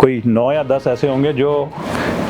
कोई 9 या 10 ऐसे होंगे जो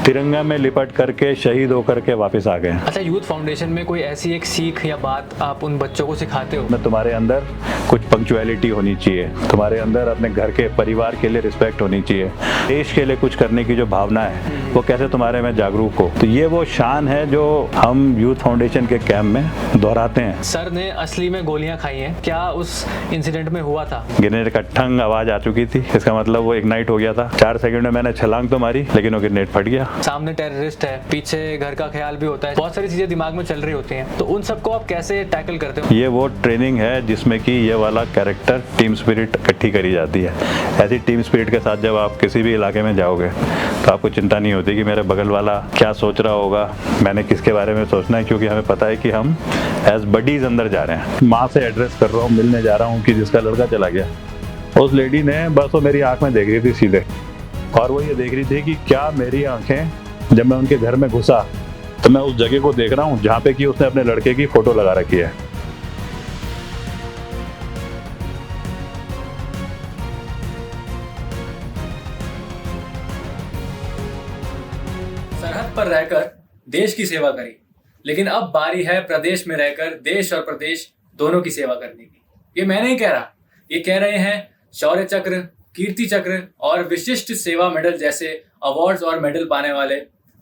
तिरंगा में लिपट करके शहीद होकर के वापस आ गए। अच्छा, यूथ फाउंडेशन में कोई ऐसी एक सीख या बात आप उन बच्चों को सिखाते हो? तुम्हारे अंदर कुछ पंक्चुअलिटी होनी चाहिए, तुम्हारे अंदर अपने घर के परिवार के लिए रिस्पेक्ट होनी चाहिए, देश के लिए कुछ करने की जो भावना है वो कैसे तुम्हारे में जागरूक हो। तो ये वो शान है जो हम यूथ फाउंडेशन के कैंप में दोहराते हैं। सर ने असली में गोलियां खाई हैं, क्या उस इंसिडेंट में हुआ था? ग्रेनेड का ठंग आवाज आ चुकी थी, इसका मतलब वो इग्नाइट हो गया था। 4 सेकंड में मैंने छलांग तो मारी लेकिन वो ग्रेनेड फट गया। सामने टेररिस्ट है, पीछे घर का ख्याल भी होता है, बहुत सारी चीजें दिमाग में चल रही होती हैं, तो उन सबको आप कैसे टैकल करते हो? ये वो ट्रेनिंग है जिसमें कि ये वाला कैरेक्टर टीम स्पिरिट इकट्ठी करी जाती है। ऐसी टीम स्पिरिट के साथ जब आप किसी भी इलाके में जाओगे तो आपको चिंता नहीं होती कि मेरे बगल वाला क्या सोच रहा होगा, मैंने किसके बारे में सोचना है, क्योंकि हमें पता है कि हम एज बडीज अंदर जा रहे हैं। माँ से एड्रेस कर रहा हूँ, मिलने जा रहा हूँ कि जिसका लड़का चला गया। उस लेडी ने बस वो मेरी आँख में देख रही थी सीधे, और वो ये देख रही थी कि क्या मेरी आंखें जब मैं उनके घर में घुसा तो मैं उस जगह को देख रहा हूँ जहाँ पे कि उसने अपने लड़के की फोटो लगा रखी है। सरहद पर रहकर देश की सेवा करी, लेकिन अब बारी है प्रदेश में रहकर देश और प्रदेश दोनों की सेवा करने की। ये मैं नहीं कह रहा, ये कह रहे हैं शौर्य चक्र, कीर्ति चक्र और विशिष्ट सेवा मेडल जैसे अवार्ड्स और मेडल पाने वाले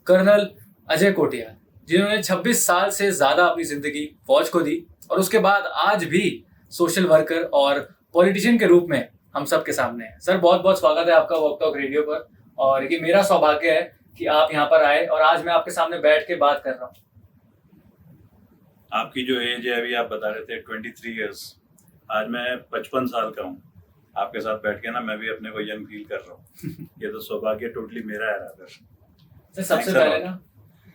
कर्नल अजय कोटियाल, जिन्होंने 26 साल से ज्यादा अपनी जिंदगी फौज को दी और उसके बाद आज भी सोशल वर्कर और पॉलिटिशियन के रूप में हम सब के सामने हैं। सर, बहुत बहुत स्वागत है आपका वॉक टॉक रेडियो पर, और ये मेरा सौभाग्य है कि आप यहाँ पर आए और आज मैं आपके सामने बैठ के बात कर रहा हूँ। आपकी जो एज है अभी आप बता रहे थे 23 ईयर्स, आज मैं 55 साल का हूँ। आपके साथ बैठ के ना मैं भी अपने को यंग फील कर रहा हूँ। ये तो सौभाग्य टोटली मेरा है। राधर सर,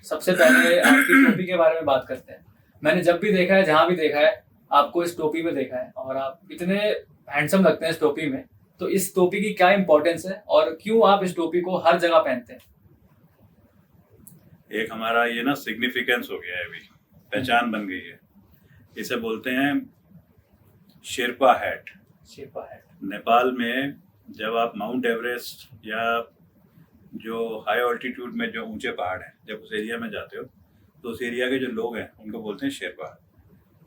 सबसे पहले आपकी टोपी के बारे में बात करते हैं। मैंने जब भी देखा है, जहाँ भी देखा है, आपको इस टोपी में देखा है और आप इतने हैंडसम लगते हैं इस टोपी में। तो इस टोपी की क्या इंपॉर्टेंस है और क्यों आप इस टोपी को हर जगह पहनते हैं? एक हमारा ये ना सिग्निफिकेंस हो गया है, अभी पहचान बन गई है। इसे बोलते हैं शेरपा हैट। शेरपा हैट नेपाल में जब आप माउंट एवरेस्ट या जो हाई ऑल्टीट्यूड में जो ऊंचे पहाड़ हैं, जब उस एरिया में जाते हो तो उस एरिया के जो लोग हैं उनको बोलते हैं शेरपा।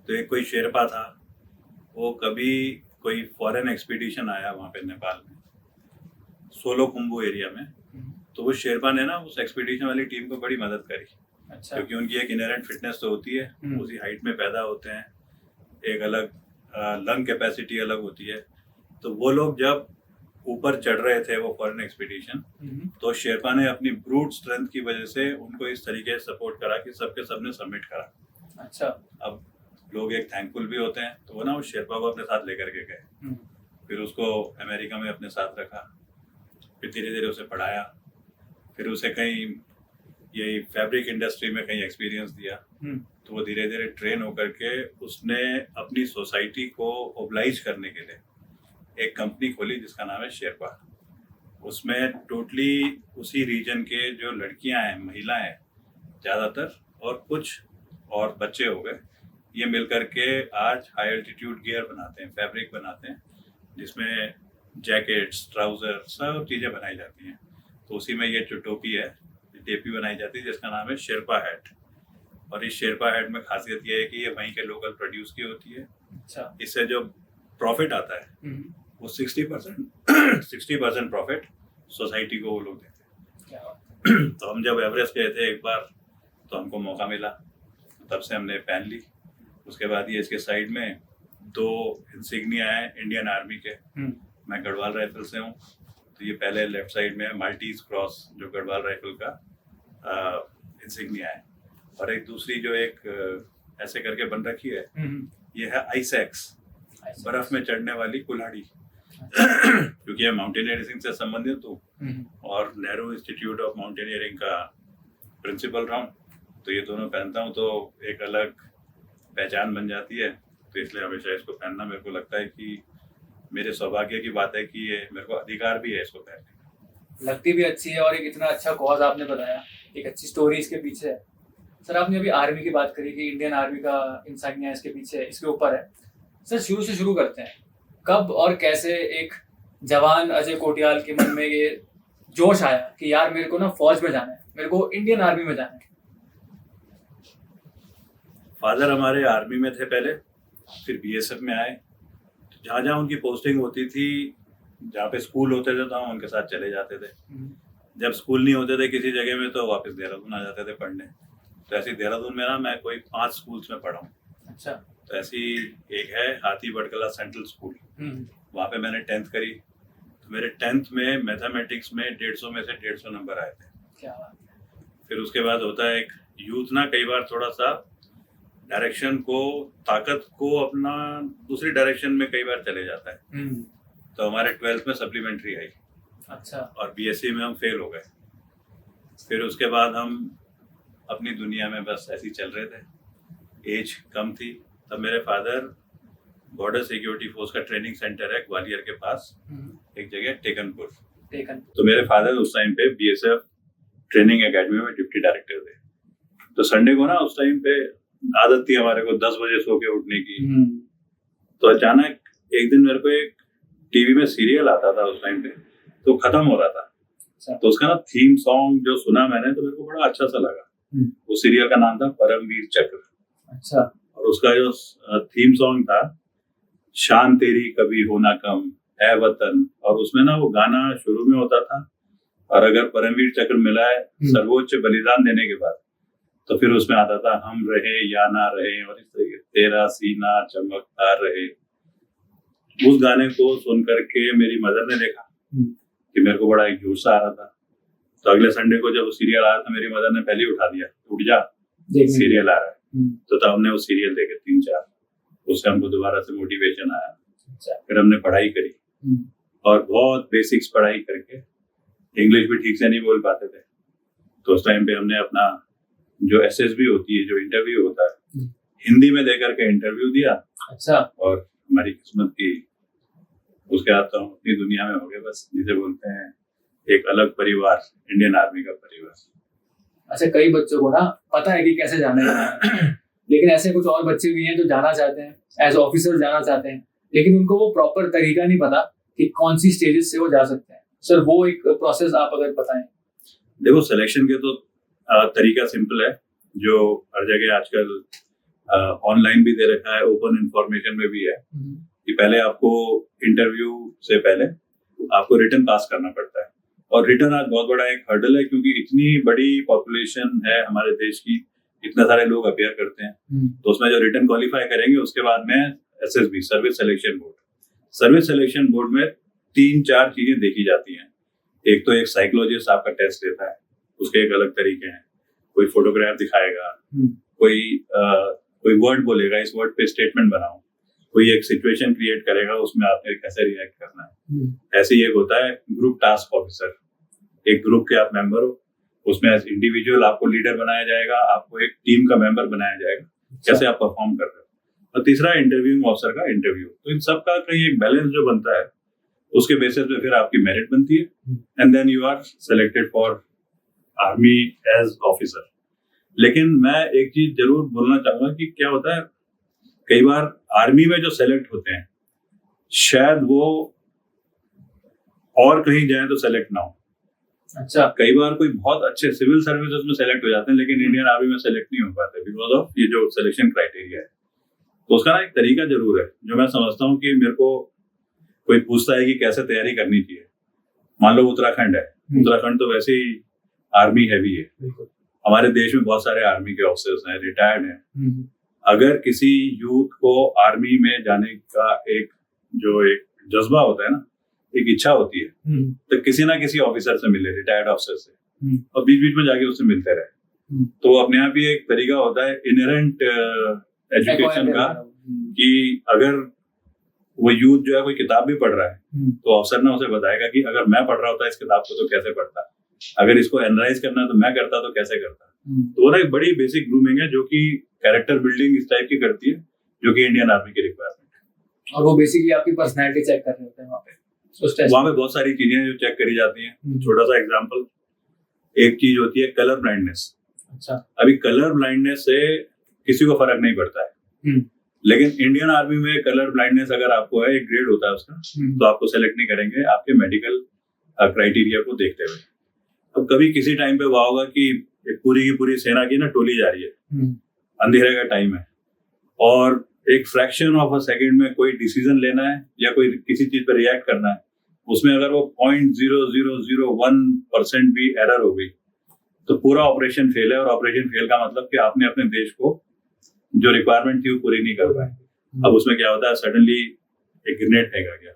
तो एक कोई शेरपा था, वो कभी कोई फॉरेन एक्सपीडिशन आया वहाँ पे नेपाल में, सोलोखुम्बू एरिया में, तो वो शेरपा ने ना उस एक्सपीडिशन वाली टीम को बड़ी मदद करी। अच्छा। क्योंकि उनकी एक इनहेरेंट फिटनेस तो होती है, उसी हाइट में पैदा होते हैं, एक अलग लंग कैपेसिटी अलग होती है। तो वो लोग जब ऊपर चढ़ रहे थे वो फॉरेन एक्सपीडिशन, तो शेरपा ने अपनी ब्रूट स्ट्रेंथ की वजह से उनको इस तरीके से सपोर्ट करा कि सबके सबने सबमिट करा। अच्छा। अब लोग एक थैंकफुल भी होते हैं, तो वो ना उस शेरपा को अपने साथ लेकर के गए, फिर उसको अमेरिका में अपने साथ रखा, फिर धीरे धीरे उसे पढ़ाया, फिर उसे कहीं यही फैब्रिक इंडस्ट्री में कहीं एक्सपीरियंस दिया। तो वो धीरे धीरे ट्रेन होकर के उसने अपनी सोसाइटी को ओब्लाइज करने के लिए एक कंपनी खोली जिसका नाम है शेरपा। उसमें टोटली उसी रीजन के जो लड़कियां हैं, महिलाएं हैं ज़्यादातर, और कुछ और बच्चे हो गए, ये मिलकर के आज हाई एल्टीट्यूड गियर बनाते हैं, फैब्रिक बनाते हैं, जिसमें जैकेट्स, ट्राउज़र, सब चीज़ें बनाई जाती हैं। तो उसी में ये जो टोपी है, टेपी बनाई जाती है जिसका नाम है शेरपा हैट। और इस शेरपा हैट में खासियत ये है कि ये वहीं के लोकल प्रोड्यूस की होती है। अच्छा। इससे जो प्रॉफिट आता है वो 60% प्रॉफिट सोसाइटी को वो लोग देते हैं। तो हम जब एवरेस्ट गए थे एक बार, तो हमको मौका मिला, तब से हमने पहन ली। उसके बाद ये इसके साइड में 2 इंसिग्निया है इंडियन आर्मी के। मैं गढ़वाल राइफल से हूँ, तो ये पहले लेफ्ट साइड में है माल्टीज क्रॉस, जो गढ़वाल राइफल का इंसिग्निया है, और एक दूसरी जो एक ऐसे करके बन रखी है, ये है आइसैक्स, बर्फ में चढ़ने वाली कुल्हाड़ी। क्योंकि ये माउंटेनियरिंग से संबंधित हूँ और नेहरू इंस्टीट्यूट ऑफ माउंटेनियरिंग का प्रिंसिपल रहा हूँ, तो ये दोनों पहनता हूँ तो एक अलग पहचान बन जाती है। तो इसलिए हमेशा इसको पहनना मेरे को लगता है कि मेरे सौभाग्य की बात है कि ये मेरे को अधिकार भी है इसको पहनने का। लगती भी अच्छी है और एक इतना अच्छा कॉज आपने बताया, एक अच्छी स्टोरी इसके पीछे है। सर, आपने अभी आर्मी की बात करी कि इंडियन आर्मी का इंसानिया इसके पीछे, इसके ऊपर है। सर, शुरू से शुरू करते हैं, कब और कैसे एक जवान अजय कोटियाल के मन में ये जोश आया कि यार मेरे को ना फौज में जाना है, मेरे को इंडियन आर्मी में जाना है? फादर हमारे आर्मी में थे पहले, फिर बीएसएफ में आए। जहाँ जहाँ उनकी पोस्टिंग होती थी, जहाँ पे स्कूल होते थे तो हम उनके साथ चले जाते थे। जब स्कूल नहीं होते थे किसी जगह में तो वापस देहरादून आ जाते थे पढ़ने। तो ऐसे देहरादून में ना मैं कोई 5 स्कूल्स में पढ़ा हूँ। अच्छा। तो ऐसी एक है हाथी बटकला सेंट्रल स्कूल, वहाँ पे मैंने 10th करी। तो मेरे 10th में मैथमेटिक्स में 150 में से 150 नंबर आए थे। क्या बात है। फिर उसके बाद होता है एक यूथ ना कई बार थोड़ा सा डायरेक्शन को, ताकत को अपना दूसरी डायरेक्शन में कई बार चले जाता है। तो हमारे 12th में सप्लीमेंट्री आई। अच्छा। और बीएससी में हम फेल हो गए। फिर उसके बाद हम अपनी दुनिया में बस ऐसे ही चल रहे थे। एज कम थी तब मेरे फादर बॉर्डर सिक्योरिटी फोर्स का ट्रेनिंग सेंटर है ग्वालियर के पास, एक जगह टेकनपुर। तो मेरे फादर उस टाइम पे बीएसएफ ट्रेनिंग एकेडमी में डिप्टी डायरेक्टर थे। तो संडे को ना उस टाइम पे आदत थी हमारे को 10 बजे सो के उठने की। तो अचानक एक दिन मेरे को एक टीवी में सीरियल आता था उस टाइम पे, तो खत्म हो रहा था। तो उसका ना थीम सॉन्ग जो सुना मैंने तो मेरे को बड़ा अच्छा सा लगा। वो सीरियल का नाम था परमवीर चक्र। अच्छा। और उसका जो थीम सॉन्ग था, शान तेरी कभी होना कम है वतन, और उसमें ना वो गाना शुरू में होता था, और अगर परमवीर चक्र मिला है सर्वोच्च बलिदान देने के बाद, तो फिर उसमें आता था हम रहे या ना रहे, और इस तरीके तेरा सीना चमकता रहे। उस गाने को सुन करके मेरी मदर ने देखा कि मेरे को बड़ा एक जोश आ रहा था। तो अगले संडे को जब वो सीरियल आया था, मेरी मदर ने पहले ही उठा दिया, उठ जा सीरियल आ रहा है। तो तब हमने वो सीरियल देखे 3-4, उससे हमको दोबारा से मोटिवेशन आया। फिर हमने पढ़ाई करी, और बहुत बेसिक्स पढ़ाई करके, इंग्लिश भी ठीक से नहीं बोल पाते थे। तो उस टाइम पे हमने अपना जो एसएसबी होती है, जो इंटरव्यू होता है, हिंदी में देकर के इंटरव्यू दिया। अच्छा। और हमारी किस्मत की, उसके बाद तो हम अपनी दुनिया में हो गए, बस जिसे बोलते हैं एक अलग परिवार, इंडियन आर्मी का परिवार। अच्छा, कई बच्चों को ना पता है कि कैसे जाना है लेकिन ऐसे कुछ और बच्चे भी हैं जो जाना चाहते हैं एज ऑफिसर, जाना चाहते हैं, लेकिन उनको वो प्रॉपर तरीका नहीं पता कि कौन सी स्टेजेस से वो जा सकते हैं। सर, वो एक प्रोसेस आप अगर बताएं। देखो, सिलेक्शन के तो तरीका सिंपल है, जो हर जगह आजकल ऑनलाइन भी दे रखा है, ओपन इंफॉर्मेशन में भी है कि पहले आपको इंटरव्यू से पहले आपको रिटन पास करना पड़ता है। और रिटन आज बहुत बड़ा एक हर्डल है, क्योंकि इतनी बड़ी पॉपुलेशन है हमारे देश की, इतने सारे लोग अपियर करते हैं। तो उसमें जो रिटन क्वालिफाई करेंगे, उसके बाद में SSB, service selection board. Service selection board में 3-4 चीजें देखी जाती हैं। एक तो एक साइकोलॉजिस्ट आपका टेस्ट लेता है, उसके एक अलग तरीके हैं। कोई फोटोग्राफ दिखाएगा, कोई वर्ड बोलेगा, इस वर्ड पे स्टेटमेंट बनाओ, कोई एक सिचुएशन क्रिएट करेगा, उसमें आपने कैसे रिएक्ट करना है। ऐसे ही एक होता है ग्रुप टास्क ऑफिसर। एक ग्रुप के आप मेंबर हो, उसमें एज इंडिविजुअल आपको लीडर बनाया जाएगा, आपको एक टीम का मेंबर बनाया जाएगा, कैसे आप परफॉर्म कर रहे हो। और तीसरा इंटरव्यूइंग ऑफिसर का इंटरव्यू। तो इन सब का कहीं एक बैलेंस जो बनता है, उसके बेसिस पे फिर आपकी मेरिट बनती है, and then you are selected for army as officer. लेकिन मैं एक चीज जरूर बोलना चाहूंगा कि क्या होता है, कई बार आर्मी में जो सेलेक्ट होते हैं, शायद वो और कहीं जाए तो सेलेक्ट ना हो। अच्छा। कई बार कोई बहुत अच्छे सिविल सर्विसेज में सेलेक्ट हो जाते हैं, लेकिन इंडियन आर्मी में सेलेक्ट नहीं हो पाते बिकॉज ऑफ ये जो सिलेक्शन क्राइटेरिया है। तो उसका ना एक तरीका जरूर है, जो मैं समझता हूँ कि मेरे को कोई पूछता है कि कैसे तैयारी करनी चाहिए। मान लो उत्तराखंड है, उत्तराखंड तो वैसे ही आर्मी हैवी है। हमारे देश में बहुत सारे आर्मी के ऑफिसर्स हैं, रिटायर्ड हैं। अगर किसी यूथ को आर्मी में जाने का एक जज्बा होता है ना, एक इच्छा होती है, तो किसी ना किसी ऑफिसर से मिले, रिटायर्ड ऑफिसर से, और बीच बीच में जाके उससे मिलते रहे। तो अपने आप ही एक तरीका होता है इनहेरेंट एजुकेशन का, कि अगर वो यूथ जो है कोई किताब भी पढ़ रहा है, तो अफसर ना उसे बताएगा कि अगर मैं पढ़ रहा होता इस किताब को तो कैसे पढ़ता, अगर इसको एनालाइज करना तो मैं करता तो कैसे करता। तो वो ना एक बड़ी बेसिक ग्रूमिंग है, जो कि कैरेक्टर बिल्डिंग इस टाइप की करती है, जो कि इंडियन आर्मी की रिक्वायरमेंट है। और वो बेसिकली आपकी पर्सनैलिटी चेक कर रहे होते हैं वहाँ पे बहुत सारी चीजें जो चेक करी जाती हैं। छोटा सा एग्जांपल, एक चीज होती है कलर ब्लाइंडनेस। अच्छा। अभी कलर ब्लाइंडनेस से किसी को फर्क नहीं पड़ता है, लेकिन इंडियन आर्मी में कलर ब्लाइंडनेस अगर आपको है, एक ग्रेड होता है उसका, तो आपको सेलेक्ट नहीं करेंगे, आपके मेडिकल क्राइटेरिया को देखते हुए। अब कभी किसी टाइम पे हुआ होगा कि एक पूरी की पूरी सेना की ना टोली जा रही है, अंधेरे का टाइम है, और एक फ्रैक्शन ऑफ अ सेकंड में कोई डिसीजन लेना है या कोई किसी चीज पर रिएक्ट करना है, उसमें अगर वो 0.0001% भी एरर हो गई तो पूरा ऑपरेशन फेल है। और ऑपरेशन फेल का मतलब कि आपने अपने देश को जो रिक्वायरमेंट थी वो पूरी नहीं कर पाए। अब उसमें क्या होता है, सडनली एक ग्रेनेड फेंका गया,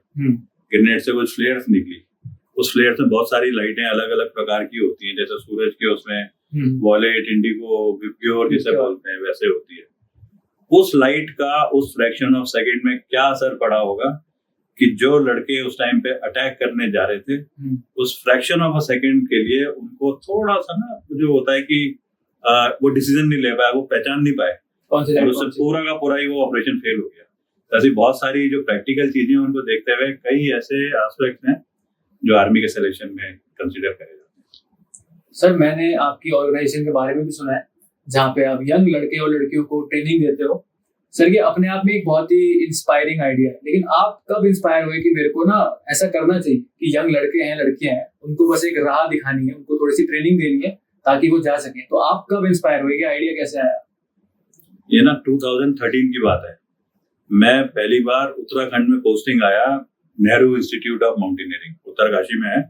ग्रेनेड से कुछ फ्लेयर्स निकली, उस फ्लेयर्स में बहुत सारी लाइटें अलग अलग प्रकार की होती हैं, जैसे सूरज के उसमें वॉलेट, इंडिगो, विब्ग्योर जिसे बोलते हैं वैसे होती है। उस लाइट का उस फ्रैक्शन ऑफ सेकंड में क्या असर पड़ा होगा कि जो लड़के उस टाइम पे अटैक करने जा रहे थे, उस फ्रैक्शन ऑफ अ सेकंड के लिए उनको थोड़ा सा ना जो होता है कि वो डिसीजन नहीं ले पाए, वो पहचान नहीं पाए, और उससे पूरा का पूरा ही वो ऑपरेशन फेल हो गया। ऐसी बहुत सारी जो प्रैक्टिकल चीजें उनको देखते हुए कई ऐसे एस्पेक्ट्स हैं जो आर्मी के सिलेक्शन में कंसीडर करे जाते हैं। सर, मैंने आपकी ऑर्गेनाइजेशन के बारे में भी सुना है जहाँ पे आप यंग लड़के और लड़कियों को ट्रेनिंग देते हो। सर, ये अपने आप में एक बहुत ही इंस्पायरिंग आइडिया है, लेकिन आप कब इंस्पायर हुए कि मेरे को ना ऐसा करना चाहिए कि यंग लड़के हैं, लड़कियां हैं, उनको बस एक राह दिखानी है, उनको थोड़ी सी ट्रेनिंग देनी है ताकि वो जा सके। तो आप कब इंस्पायर हुए, ये आइडिया कैसे आया? ये ना 2013 की बात है। मैं पहली बार उत्तराखंड में पोस्टिंग आया, Nehru institute of mountaineering Uttarkashi में है,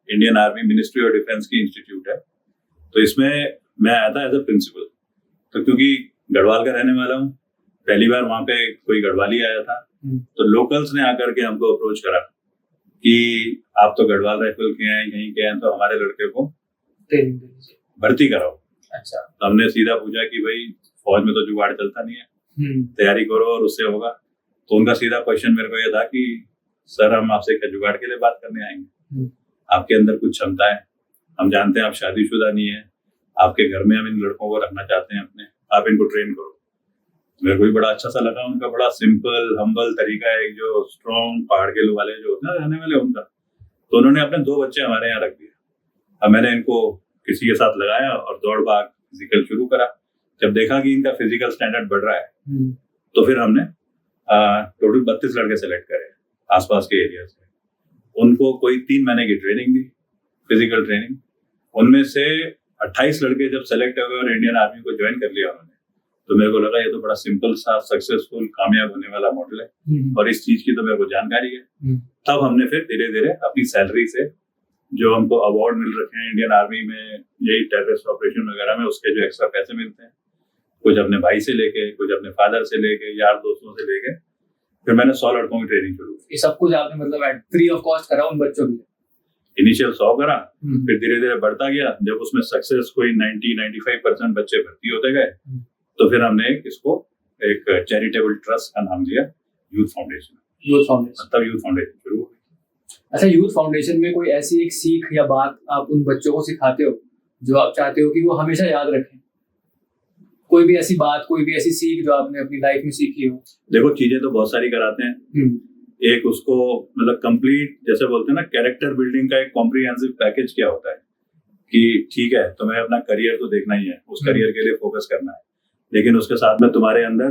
Indian army ministry of defence की इंस्टीट्यूट है। तो इसमें मैं आया था एज अ प्रिंसिपल। तो क्योंकि गढ़वाल का रहने वाला हूँ, पहली बार वहां पे कोई गढ़वाली आया था, तो लोकल्स ने आकर के हमको अप्रोच करा कि आप तो गढ़वाल राइफल के हैं, यहीं के हैं, तो हमारे लड़के को ट्रेनिंग भर्ती कराओ। अच्छा। तो हमने सीधा पूछा कि भाई फौज में तो जुगाड़ चलता नहीं है, तैयारी करो और उससे होगा। तो उनका सीधा क्वेश्चन मेरे को ये था कि सर, हम आपसे क्या जुगाड़ के लिए बात करने आएंगे? आपके अंदर कुछ क्षमता है, हम जानते हैं आप शादीशुदा नहीं है, आपके घर में हम इन लड़कों को रखना चाहते हैं अपने, आप इनको ट्रेन करो। मेरे को भी बड़ा अच्छा सा लगा उनका बड़ा सिंपल हम्बल तरीका है, जो स्ट्रॉन्ग पहाड़ के वाले जो होते हैं रहने वाले उनका। तो उन्होंने अपने 2 बच्चे हमारे यहाँ रख दिए। अब मैंने इनको किसी के साथ लगाया और दौड़ भाग फिजिकल शुरू करा। जब देखा कि इनका फिजिकल स्टैंडर्ड बढ़ रहा है तो फिर हमने टोटल 32 लड़के सेलेक्ट करे आसपास के एरिया से। उनको कोई 3 महीने की ट्रेनिंग दी, फिजिकल ट्रेनिंग। उनमें से 28 लड़के जब सेलेक्ट हो गए और इंडियन आर्मी को ज्वाइन कर लिया उन्होंने, तो मेरे को लगा ये तो बड़ा सिंपल सा सक्सेसफुल कामयाब होने वाला मॉडल है और इस चीज की तो मेरे को जानकारी है। तब हमने फिर धीरे धीरे अपनी सैलरी से जो हमको अवार्ड मिल रखे हैं इंडियन आर्मी में, यही टेररिस्ट ऑपरेशन वगैरह में, उसके जो एक्स्ट्रा पैसे मिलते हैं, कुछ अपने भाई से लेके, कुछ अपने फादर से लेके, यार दोस्तों से लेके, फिर मैंने 100 लड़कों की ट्रेनिंग शुरू की। ये सब कुछ आपने मतलब एट फ्री ऑफ कॉस्ट करा उन बच्चों के लिए? इनिशियल 100 करा, फिर धीरे धीरे बढ़ता गया। जब उसमें सक्सेस कोई 90-95% बच्चे भर्ती होते गए, तो फिर हमने इसको एक चैरिटेबल ट्रस्ट का नाम दिया, यूथ फाउंडेशन। तब यूथ फाउंडेशन शुरू हुई। अच्छा, यूथ फाउंडेशन में कोई ऐसी एक सीख या बात आप उन बच्चों को सिखाते हो जो आप चाहते हो कि वो हमेशा याद रखें? कोई भी ऐसी बात, कोई भी ऐसी सीख जो आपने अपनी लाइफ में सीखी हो? देखो, चीजें तो बहुत सारी कराते हैं। एक उसको मतलब कंप्लीट, जैसे बोलते हैं ना, कैरेक्टर बिल्डिंग का एक कॉम्प्रिहेंसिव पैकेज क्या होता है कि ठीक है, तुम्हें अपना करियर तो देखना ही है, उस करियर के लिए फोकस करना है, लेकिन उसके साथ में तुम्हारे अंदर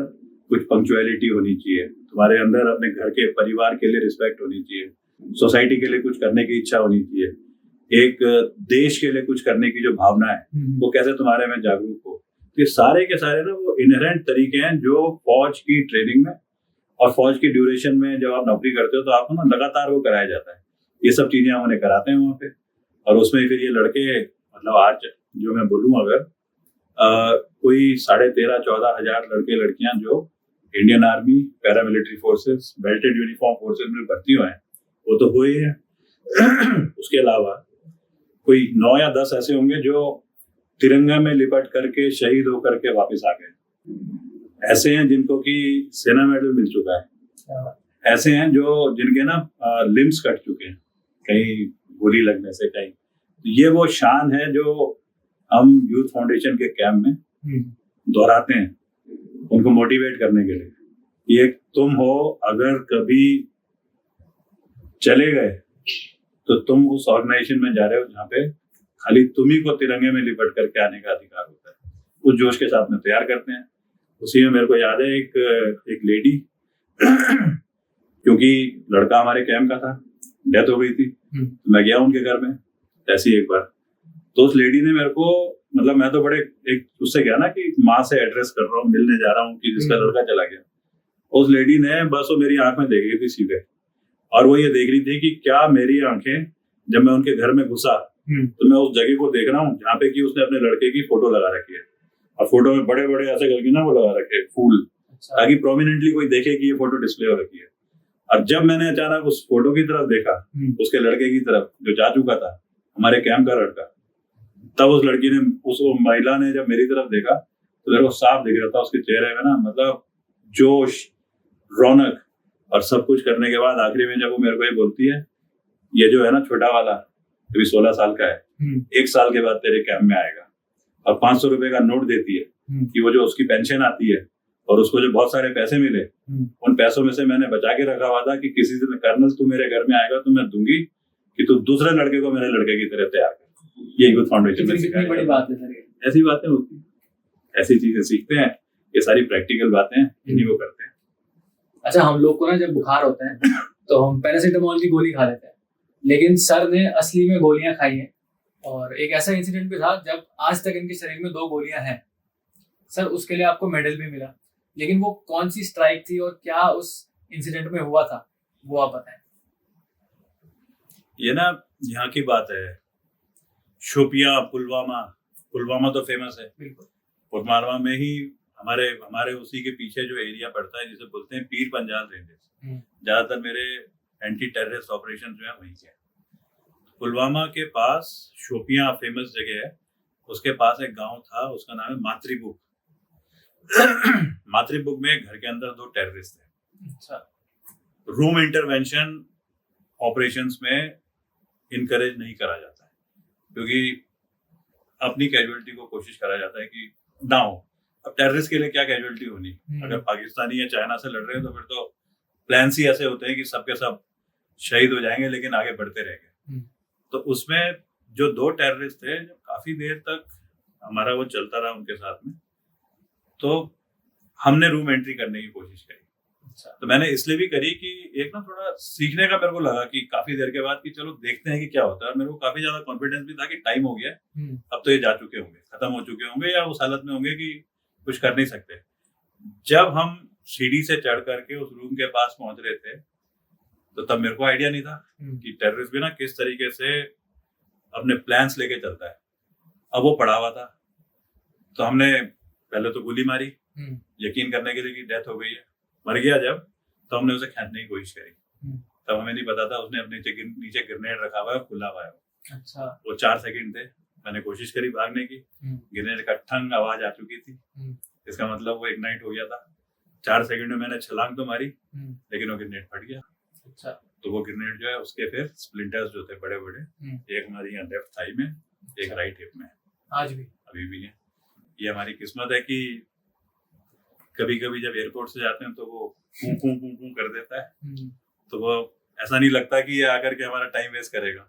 कुछ पंक्चुअलिटी होनी चाहिए, तुम्हारे अंदर अपने घर के परिवार के लिए रिस्पेक्ट होनी चाहिए, सोसाइटी के लिए कुछ करने की इच्छा होनी चाहिए, एक देश के लिए कुछ करने की जो भावना है वो कैसे तुम्हारे में जागरूक हो। ये सारे के सारे ना वो इनहेरेंट तरीके हैं जो फौज की ट्रेनिंग में और फौज की ड्यूरेशन में जब आप नौकरी करते हो तो आपको ना लगातार वो कराया जाता है। ये सब चीजें हम उन्हें कराते हैं वहाँ पे। और उसमें फिर ये लड़के, मतलब आज जो मैं बोलूँ, अगर कोई 13,500-14 हजार लड़के लड़कियां जो Indian army, paramilitary forces, belted uniform forces में भर्ती हुए हैं, वो तो हुए हैं। उसके अलावा कोई 9 या 10 ऐसे होंगे जो तिरंगा में लिपट करके शहीद होकर के वापस आ गए। ऐसे हैं जिनको कि सेना मेडल मिल चुका है। ऐसे हैं जो जिनके ना लिम्स कट चुके हैं कहीं गोली लगने से कहीं। ये वो शान है जो हम यूथ फाउंडेशन के कैंप में दोहराते हैं उनको मोटिवेट करने के लिए। ये तुम हो, अगर कभी चले गए तो तुम उस ऑर्गेनाइजेशन में जा रहे हो जहाँ पे खाली तुम्ही को तिरंगे में लिपट करके आने का अधिकार होता है। उस जोश के साथ में तैयार करते हैं। उसी में मेरे को याद है एक लेडी क्योंकि लड़का हमारे कैंप का था, डेथ हो गई थी, तो मैं गया उनके घर में ऐसी एक बार, तो उस लेडी ने मेरे को, मतलब मैं तो बड़े एक उससे गया ना कि माँ से एड्रेस कर रहा हूँ, मिलने जा रहा हूँ कि जिसका लड़का चला गया। उस लेडी ने बस वो मेरी आंख में देख रही थी सीधे, और वो ये देख रही थी कि क्या मेरी आंखें, जब मैं उनके घर में घुसा तो मैं उस जगह को देख रहा हूँ जहाँ पे कि उसने अपने लड़के की फोटो लगा रखी है, और फोटो में बड़े बड़े ऐसे करके ना वो लगा रखे फूल, ताकि प्रोमिनेंटली कोई देखे कि ये फोटो डिस्प्ले हो रखी है। और जब मैंने अचानक उस फोटो की तरफ देखा, उसके लड़के की तरफ जो जा चुका था, हमारे कैंप का लड़का, तब उस लड़की ने, उस महिला ने जब मेरी तरफ देखा तो मेरे को साफ दिख रहा था उसके चेहरे में ना, मतलब जोश, रौनक और सब कुछ करने के बाद आखिरी में जब वो मेरे को ये बोलती है, ये जो है ना छोटा वाला, अभी 16 साल का है, 1 साल के बाद तेरे कैंप में आएगा, और 500 रुपए का नोट देती है कि वो जो उसकी पेंशन आती है और उसको जो बहुत सारे पैसे मिले, उन पैसों में से मैंने बचा के रखा हुआ था कि किसी दिन कर्नल तू मेरे घर में आएगा तो मैं दूंगी कि तू दूसरे लड़के को मेरे लड़के की तरह तैयार कर। ये यूथ फाउंडेशन में सिखाया बड़ी बात है सर। ऐसी बातें होती हैं, ऐसी चीजें सीखते हैं, ये सारी प्रैक्टिकल बातें इन्हीं को करते हैं। अच्छा, हम लोग को ना जब बुखार होता है तो हम पैरासीटामोल की गोली खा लेते हैं, लेकिन सर ने असली में गोलियां खाई हैं, और एक ऐसा इंसिडेंट भी था जब आज तक इनके शरीर में 2 गोलियां हैं सर, उसके लिए आपको मेडल भी मिला, लेकिन वो कौन सी स्ट्राइक थी और क्या उस इंसिडेंट में हुआ था वो आप बताएं। ये ना यहाँ की बात है, शोपियां, पुलवामा तो फेमस है। पुलवामा में ही हमारे उसी के पीछे जो एरिया पड़ता है जिसे बोलते हैं पीर पंजाल रेंजेस, ज्यादातर मेरे एंटी टेररिस्ट ऑपरेशन जो है वहीं के। पुलवामा के पास शोपियां फेमस जगह है, उसके पास एक गांव था, उसका नाम है मातृबुक। मातृबुक में घर के अंदर 2 टेररिस्ट थे। अच्छा। रूम इंटरवेंशन ऑपरेशंस में इनकरेज नहीं करा जाता है, क्योंकि अपनी कैजुअलिटी को कोशिश करा जाता है कि ना हो। अब टेररिस्ट के लिए क्या कैजुअलिटी होनी, अगर पाकिस्तानी या चाइना से लड़ रहे हैं तो फिर तो प्लान ही ऐसे होते हैं कि सबके सब शहीद हो जाएंगे लेकिन आगे बढ़ते रहेंगे। तो उसमें जो 2 टेररिस्ट थे, जो काफी देर तक हमारा वो चलता रहा उनके साथ में, तो हमने रूम एंट्री करने की कोशिश करी। अच्छा। तो मैंने इसलिए भी करी कि एक ना थोड़ा सीखने का मेरे को लगा कि काफी देर के बाद कि चलो देखते हैं कि क्या होता है। मेरे को काफी ज्यादा कॉन्फिडेंस भी था कि टाइम हो गया, अब तो ये जा चुके होंगे, खत्म हो चुके होंगे, या उस हालत में होंगे कि कुछ कर नहीं सकते। जब हम सीढ़ी से चढ़ करके उस रूम के पास पहुंच रहे थे, तो तब मेरे को आइडिया नहीं था कि टेररिस्ट भी ना किस तरीके से अपने प्लान्स लेके चलता है। अब वो पड़ा हुआ था, तो हमने पहले तो गोली मारी, यकीन करने के लिए कि डेथ हो गई है, मर गया जब, तो हमने उसे खींचने की कोशिश करी। तब हमें नहीं पता था उसने अपने नीचे ग्रेनेड रखा हुआ है, खुला हुआ है। अच्छा। वो 4 सेकंड थे, मैंने कोशिश करी भागने की, ग्रेनेड का ठंग आवाज आ चुकी थी, इसका मतलब वो इग्नाइट हो गया था। 4 सेकंड में मैंने छलांग तो मारी, लेकिन वो ग्रेनेड फट गया। अच्छा। तो वो ग्रेनेड जो है उसके फिर स्प्लिंटर्स जो थे बड़े बड़े, एक हमारी यहाँ लेफ्ट थाई में, एक राइट हिप में, आज भी अभी भी है। ये हमारी किस्मत है कि कभी कभी जब एयरपोर्ट से जाते हैं तो वो पू पू पू पू कर देता है, तो वो ऐसा नहीं लगता कि ये आकर के हमारा टाइम वेस्ट करेगा।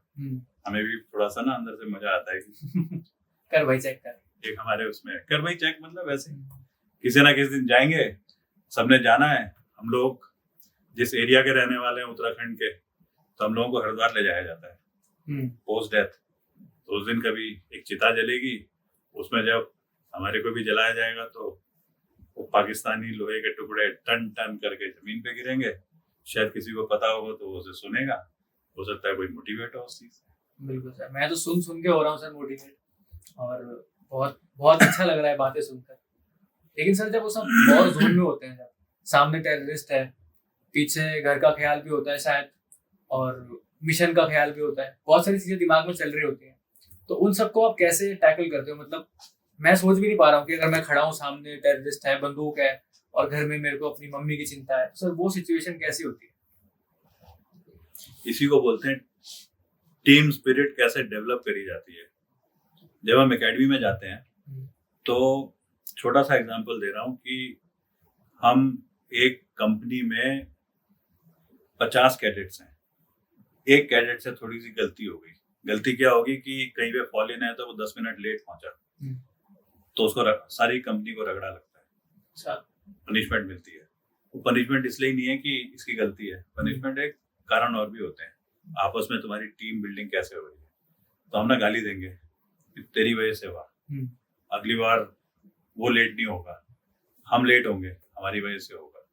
हमें भी थोड़ा सा ना अंदर से मजा आता है कि कर भाई चेक कर, एक हमारे उसमें कर भाई चेक, मतलब वैसे किसी ना किसी दिन जाएंगे, सबने जाना है। हम लोग जिस एरिया के रहने वाले हैं उत्तराखंड के, तो हम लोगों को हरिद्वार ले जाया जाता है पोस्ट डेथ। तो उस दिन कभी एक चिता जलेगी, उसमें जब हमारे को भी जलाया जाएगा तो वो पाकिस्तानी लोहे के टुकड़े टन टन करके जमीन पे गिरेंगे। शायद किसी को पता होगा तो वो उसे सुनेगा, हो सकता है कोई मोटिवेट हो उस चीज से। बिल्कुल सर, मैं तो सुन के हो रहा हूँ सर मोटिवेट, और बहुत बहुत अच्छा लग रहा है बातें सुनकर। लेकिन सर जब वो सब वॉर जोन में होते हैं, जब सामने टेररिस्ट है, पीछे घर का ख्याल भी होता है शायद, और मिशन का ख्याल भी होता है, बहुत सारी चीजें दिमाग में चल रही होती हैं, तो उन सबको आप कैसे टैकल करते हो? मतलब मैं सोच भी नहीं पा रहा हूँ कि अगर मैं खड़ा हूँ, सामने टेररिस्ट है, बंदूक है, और घर में मेरे को अपनी मम्मी की चिंता है, सर वो सिचुएशन कैसी होती है? इसी को बोलते हैं टीम स्पिरिट कैसे डेवलप करी जाती है। जब हम एकेडमी में जाते हैं तो छोटा सा एग्जांपल दे रहा हूँ कि हम एक कंपनी में 50 कैडेट्स हैं, एक कैडेट से थोड़ी सी गलती हो गई। गलती क्या होगी कि कहीं पे फॉल इन है तो वो 10 मिनट लेट पहुंचा, तो उसको सारी कंपनी को रगड़ा लगता है। अच्छा। पनिशमेंट मिलती है। वो पनिशमेंट इसलिए नहीं है कि इसकी गलती है, पनिशमेंट एक कारण और भी होते हैं। आपस में तुम्हारी टीम बिल्डिंग कैसे हो रही है, तो हम ना गाली देंगे कि तेरी वजह से हुआ, अगली बार वो लेट नहीं होगा, हम लेट होंगे हमारी वजह से होगा,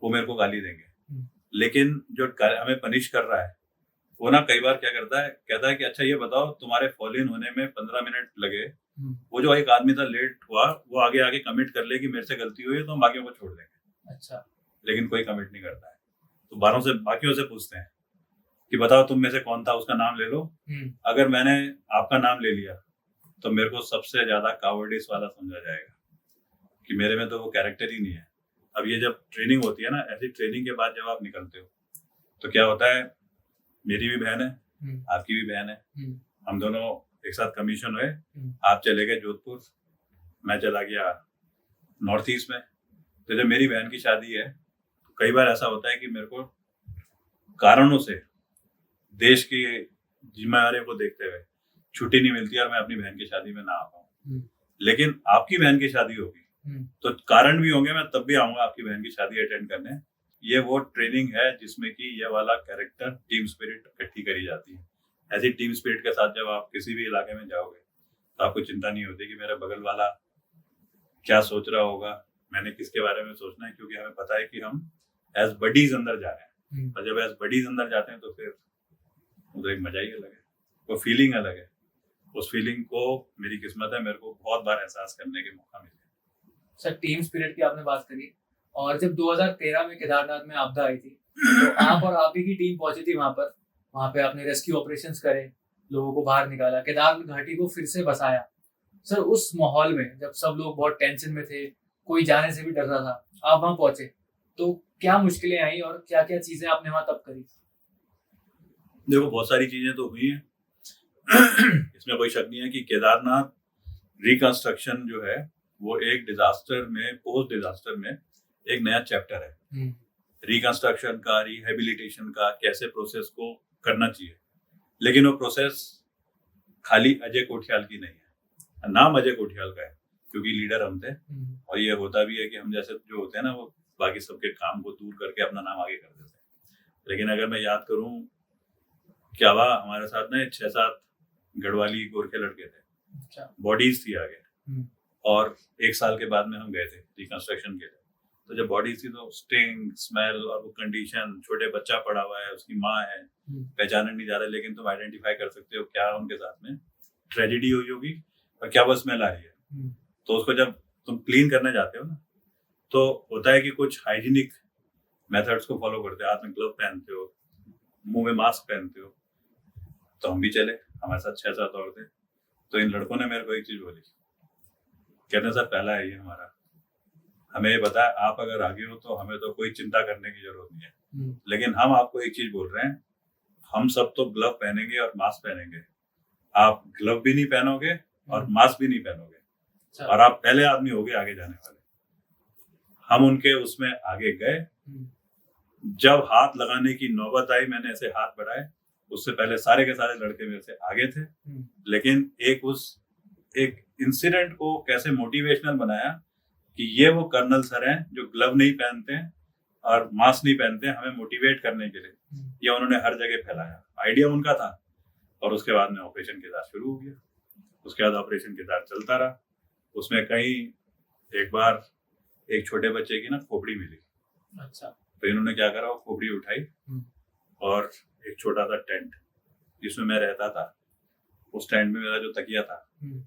वो मेरे को गाली देंगे। लेकिन जो हमें पनिश कर रहा है वो ना कई बार क्या करता है, कहता है कि अच्छा ये बताओ तुम्हारे फॉल इन होने में 15 मिनट लगे, वो जो एक आदमी था लेट हुआ वो आगे आगे कमिट कर ले कि मेरे से गलती हुई है तो हम बाकियों को छोड़ देंगे। अच्छा। लेकिन कोई कमिट नहीं करता है, तो बाकियों से पूछते हैं कि बताओ तुम में से कौन था, उसका नाम ले लो। अगर मैंने आपका नाम ले लिया तो मेरे को सबसे ज्यादा कावर्डिस वाला समझा जाएगा कि मेरे में तो वो कैरेक्टर ही नहीं है। अब ये जब ट्रेनिंग होती है ना, ऐसी ट्रेनिंग के बाद जब आप निकलते हो तो क्या होता है, मेरी भी बहन है, आपकी भी बहन है, हम दोनों एक साथ कमीशन हुए, आप चले गए जोधपुर, मैं चला गया नॉर्थ ईस्ट में। तो जब मेरी बहन की शादी है तो कई बार ऐसा होता है कि मेरे को कारणों से देश की जिम्मेदारियों को देखते हुए छुट्टी नहीं मिलती और मैं अपनी बहन की शादी में ना आ पाऊँ। लेकिन आपकी बहन की शादी होगी तो कारण भी होंगे, मैं तब भी आऊंगा आपकी बहन की शादी अटेंड करने। ये वो ट्रेनिंग है जिसमें कि ये वाला कैरेक्टर, टीम स्पिरिट इकट्ठी करी जाती है। ऐसी टीम स्पिरिट के साथ जब आप किसी भी इलाके में जाओगे तो आपको चिंता नहीं होती कि मेरा बगल वाला क्या सोच रहा होगा, मैंने किसके बारे में सोचना है, क्योंकि हमें पता है कि हम एज बडीज अंदर जा रहे हैं। और जब एज बडीज अंदर जाते हैं तो फिर तो एक मजा ही अलग है, वो फीलिंग अलग है। उस फीलिंग को मेरी किस्मत है, मेरे को बहुत बार एहसास करने के मौका मिले। सर, टीम स्पिरिट की आपने बात करी, और जब 2013 में केदारनाथ में आपदा आई थी तो आप और आप ही की टीम पहुंची थी वहां पे आपने रेस्क्यू ऑपरेशंस करे, लोगों को बाहर निकाला, केदारनाथ घाटी को फिर से बसाया। सर, उस माहौल में जब सब लोग बहुत टेंशन में थे, कोई जाने से भी डर रहा था, आप वहां पहुंचे तो क्या मुश्किलें आई और क्या क्या चीजें आपने वहां तब करी? देखो, बहुत सारी चीजें तो हुई हैं इसमें कोई शक नहीं है कि केदारनाथ रिकंस्ट्रक्शन जो है वो एक डिजास्टर में, पोस्ट डिजास्टर में एक नया चैप्टर है। रिकंस्ट्रक्शन का, रिहेबिलिटेशन का कैसे प्रोसेस को करना चाहिए। लेकिन वो प्रोसेस खाली अजय कोठियाल की नहीं है, नाम अजय कोठियाल का है क्योंकि लीडर हम थे। और ये होता भी है कि हम जैसे जो होते हैं ना, वो बाकी सबके काम को दूर करके अपना नाम आगे कर देते हैं। लेकिन अगर मैं याद करूं, क्या हुआ हमारे साथ में 6-7 गढ़वाली गोरखे लड़के थे, बॉडीज थी आगे, और 1 साल के बाद में हम गए थे रिकंस्ट्रक्शन के लिए। तो जब बॉडीज थी तो स्टिंग, स्मेल और वो कंडीशन, छोटे बच्चा पड़ा हुआ है, उसकी माँ है, पहचाने नहीं जा रहा, लेकिन तुम आइडेंटिफाई कर सकते हो क्या उनके साथ में ट्रेजेडी हुई होगी और क्या वो स्मेल आ रही है। तो उसको जब तुम क्लीन करने जाते हो ना, तो होता है कि कुछ हाइजीनिक मेथड्स को फॉलो करते हो, हाथ में ग्लव पहनते हो, मुंह में मास्क पहनते हो। तो हम भी चले, हमारे साथ 6-7 और थे। तो इन लड़कों ने मेरे को एक चीज बोली, कहते सर पहला है ये हमारा, हमें ये बताया आप अगर आगे हो तो हमें तो कोई चिंता करने की जरूरत नहीं है, लेकिन हम आपको एक चीज बोल रहे हैं, हम सब तो ग्लव पहनेंगे और मास्क पहनेंगे, आप ग्लव भी नहीं पहनोगे और मास्क भी नहीं पहनोगे और आप पहले आदमी होगे आगे जाने वाले। हम उनके उसमें आगे गए, जब हाथ लगाने की नौबत आई मैंने ऐसे हाथ बढ़ाए, उससे पहले सारे के सारे लड़के मेरे से आगे थे। लेकिन एक इंसिडेंट को कैसे मोटिवेशनल बनाया कि ये वो कर्नल सर हैं जो ग्लव नहीं पहनते हैं और मास्क नहीं पहनते हैं, हमें मोटिवेट करने के लिए ये उन्होंने हर जगह फैलाया। आइडिया उनका था। और उसके बाद में ऑपरेशन केदार शुरू हो गया। उसके बाद ऑपरेशन केदार चलता रहा। उसमें कहीं एक बार एक छोटे बच्चे की ना खोपड़ी मिली। अच्छा। तो इन्होंने क्या करा, वो खोपड़ी उठाई और एक छोटा सा टेंट जिसमें मैं रहता था, उस टेंट में मेरा जो तकिया था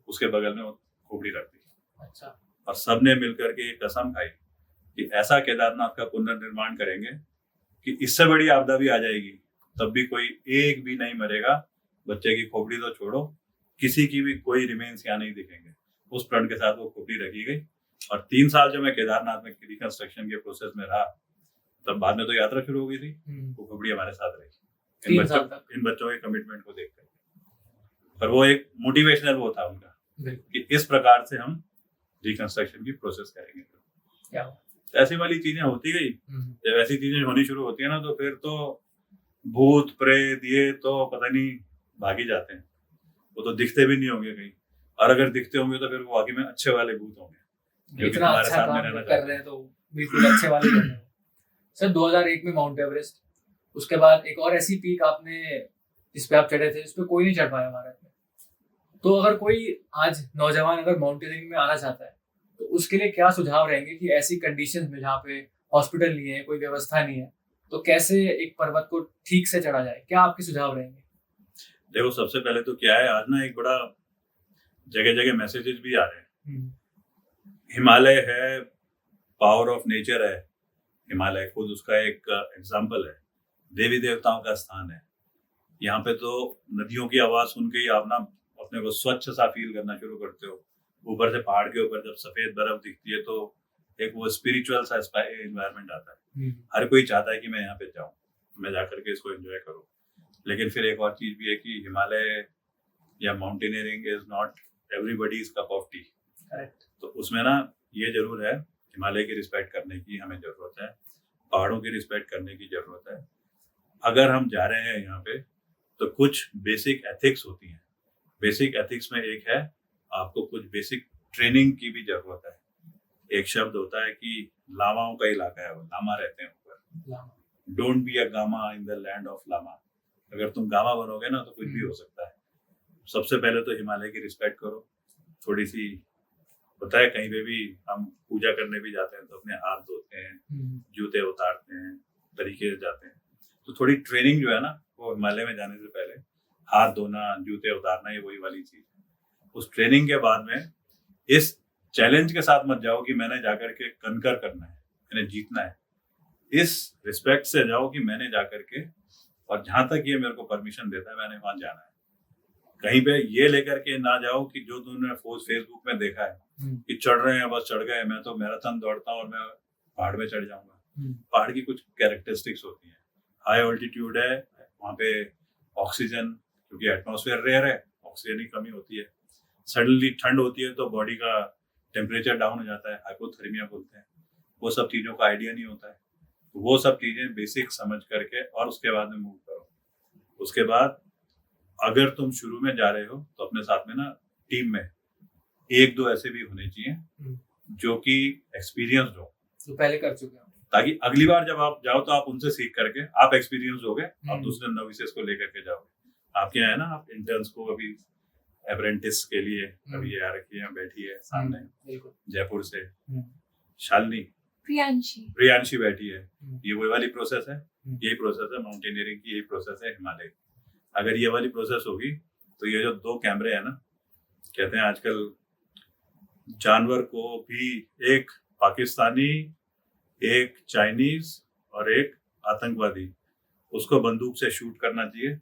उसके बगल में वो खोपड़ी रख दी। अच्छा। और सबने मिलकर के एक कसम खाई कि ऐसा केदारनाथ का पुनर्निर्माण करेंगे कि इससे बड़ी आपदा भी आ जाएगी तब भी कोई एक भी नहीं मरेगा, बच्चे की खोपड़ी तो छोड़ो, किसी की भी कोई रिमेन्स यहाँ नहीं दिखेंगे। उस प्रण के साथ वो खोपड़ी रखी गई। और 3 साल जो मैं केदारनाथ में रिकंस्ट्रक्शन के प्रोसेस में रहा, तब बाद में तो यात्रा शुरू हो गई थी, वो खोपड़ी हमारे साथ रही इन बच्चों के कमिटमेंट को देखकर। पर वो एक मोटिवेशनल वो था उनका कि इस प्रकार से हम रिकंस्ट्रक्शन की प्रोसेस करेंगे। क्या ऐसी वाली चीजें होती गई। जब ऐसी चीजें होनी शुरू होती है ना, तो फिर तो भूत प्रेत ये तो पता नहीं भाग ही जाते हैं। वो तो दिखते भी नहीं होंगे कहीं, और अगर दिखते होंगे तो फिर वो वाकई में अच्छे वाले भूत होंगे। इतना अच्छा काम कर रहे हैं तो बिल्कुल अच्छे वाले कर रहे हैं। सर 2001 में माउंट एवरेस्ट, उसके बाद एक और ऐसी पीक आपने जिस पे आप चढ़े थे, जिस पे कोई नहीं चढ़ पाया भारत में। तो अगर कोई आज नौजवान अगर माउंटेनियरिंग में आना चाहता है, तो उसके लिए क्या सुझाव रहेंगे कि ऐसी कंडीशंस में जहाँ पे हॉस्पिटल नहीं है, कोई व्यवस्था नहीं है, तो कैसे एक पर्वत को ठीक से चढ़ा जाए? क्या आपके सुझाव रहेंगे? देखो, सबसे पहले तो क्या है, आज ना एक बड़ा जगह जगह मैसेजेस भी आ रहे हैं। हिमालय है, पावर ऑफ नेचर है। हिमालय खुद उसका एक एग्जाम्पल है, देवी देवताओं का स्थान है। यहाँ पे तो नदियों की आवाज सुन के ही आप ना अपने को स्वच्छ सा फील करना शुरू करते हो। ऊपर से पहाड़ के ऊपर जब सफेद बर्फ दिखती है तो एक वो स्पिरिचुअल सा एनवायरनमेंट आता है। हर कोई चाहता है कि मैं यहाँ पे जाऊँ, मैं जाकर के इसको एंजॉय करूँ। लेकिन फिर एक और चीज भी है कि हिमालय या mountaineering is not everybody's cup of T. तो उसमें ना ये जरूर है, हिमालय की रिस्पेक्ट करने की हमें जरूरत है, पहाड़ों की रिस्पेक्ट करने की जरूरत है। अगर हम जा रहे हैं यहाँ पे तो कुछ बेसिक एथिक्स होती हैं। बेसिक एथिक्स में एक है, आपको कुछ बेसिक ट्रेनिंग की भी जरूरत है। एक शब्द होता है कि लामाओं का इलाका है, वो लामा रहते हैं ऊपर। Don't be a Gama in the land of lama. अगर तुम गामा बनोगे ना तो कुछ भी हो सकता है। सबसे पहले तो हिमालय की रिस्पेक्ट करो। थोड़ी सी होता है, कहीं पे भी हम पूजा करने भी जाते हैं तो अपने हाथ धोते हैं, जूते उतारते हैं, तरीके से जाते हैं। तो थोड़ी ट्रेनिंग जो है ना, वो हिमालय में जाने से पहले हाथ धोना, जूते उतारना, ये वही वाली चीज है। उस ट्रेनिंग के बाद में इस चैलेंज के साथ मत जाओ कि मैंने जाकर के कनकर करना है, मैंने जीतना है। इस रिस्पेक्ट से जाओ कि मैंने जाकर के, और जहां तक ये मेरे को परमिशन देता है मैंने वहां जाना है। कहीं पे ये लेकर के ना जाओ कि जो तुमने फेसबुक में देखा है कि चढ़ रहे हैं, बस चढ़ गए, मैं तो मैराथन दौड़ता हूँ और मैं पहाड़ में चढ़ जाऊंगा। पहाड़ की कुछ कैरेक्टरिस्टिक्स होती है। हाई ऑल्टीट्यूड है, वहां पे ऑक्सीजन, क्योंकि एटमॉस्फेयर रेयर है, ऑक्सीजन की कमी होती है। सडनली ठंड होती है तो बॉडी का टेम्परेचर डाउन हो जाता है, हाइपोथर्मिया बोलते हैं। वो सब चीजों का आइडिया नहीं होता है। तो वो सब चीजें बेसिक समझ करके और उसके बाद में मूव करो। उसके बाद अगर तुम शुरू में जा रहे हो तो अपने साथ में ना टीम में एक दो ऐसे भी होने चाहिए जो कि एक्सपीरियंस्ड हो, तो पहले कर चुके हो, ताकि अगली बार जब आप जाओ तो आप उनसे सीख करके आप एक्सपीरियंस हो गए, आप दूसरे नोविसेस को लेकर के जाओगे। आपके यहाँ है ना, आप इंटर्न्स को अभी अप्रेंटिस के लिए अभी आ रखी है, बैठी है सामने जयपुर से शालिनी, प्रियांशी बैठी है। ये वही वाली प्रोसेस है, यही प्रोसेस है माउंटेनियरिंग की, यही प्रोसेस है हिमालय। अगर ये वाली प्रोसेस होगी तो ये जो दो कैमरे हैं ना, कहते हैं आजकल जानवर को भी, एक पाकिस्तानी, एक चाइनीज और एक आतंकवादी, उसको बंदूक से शूट करना चाहिए,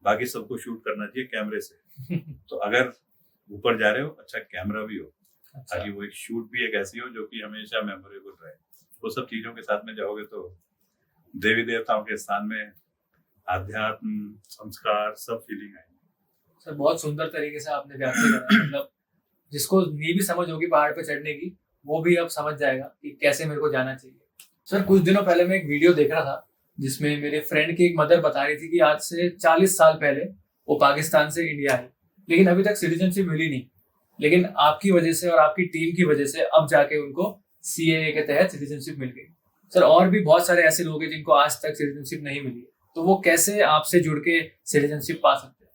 बाकी सबको शूट करना चाहिए कैमरे से। तो अगर ऊपर जा रहे हो, अच्छा कैमरा भी हो, ताकि वो एक शूट भी एक ऐसी हो जो कि हमेशा मेमोरेबल रहे। वो सब चीजों के साथ में जाओगे तो देवी देवताओं के स्थान में आध्यात्म, संस्कार, सब फीलिंग आएंगे। सर बहुत सुंदर तरीके से आपने व्याख्या करा। मतलब जिसको नहीं भी समझ होगी पहाड़ पे चढ़ने की, वो भी अब समझ जाएगा कि कैसे मेरे को जाना चाहिए। सर कुछ दिनों पहले मैं एक वीडियो देख रहा था जिसमें मेरे फ्रेंड की एक मदर बता रही थी कि आज से 40 साल पहले वो पाकिस्तान से इंडिया आई, लेकिन अभी तक सिटीजनशिप मिली नहीं। लेकिन आपकी वजह से और आपकी टीम की वजह से अब जाके उनको CAA के तहत सिटीजनशिप मिल गई। सर और भी बहुत सारे ऐसे लोग हैं जिनको आज तक सिटीजनशिप नहीं मिली है, तो वो कैसे आपसे जुड़ के सिटीजनशिप पा सकते हैं?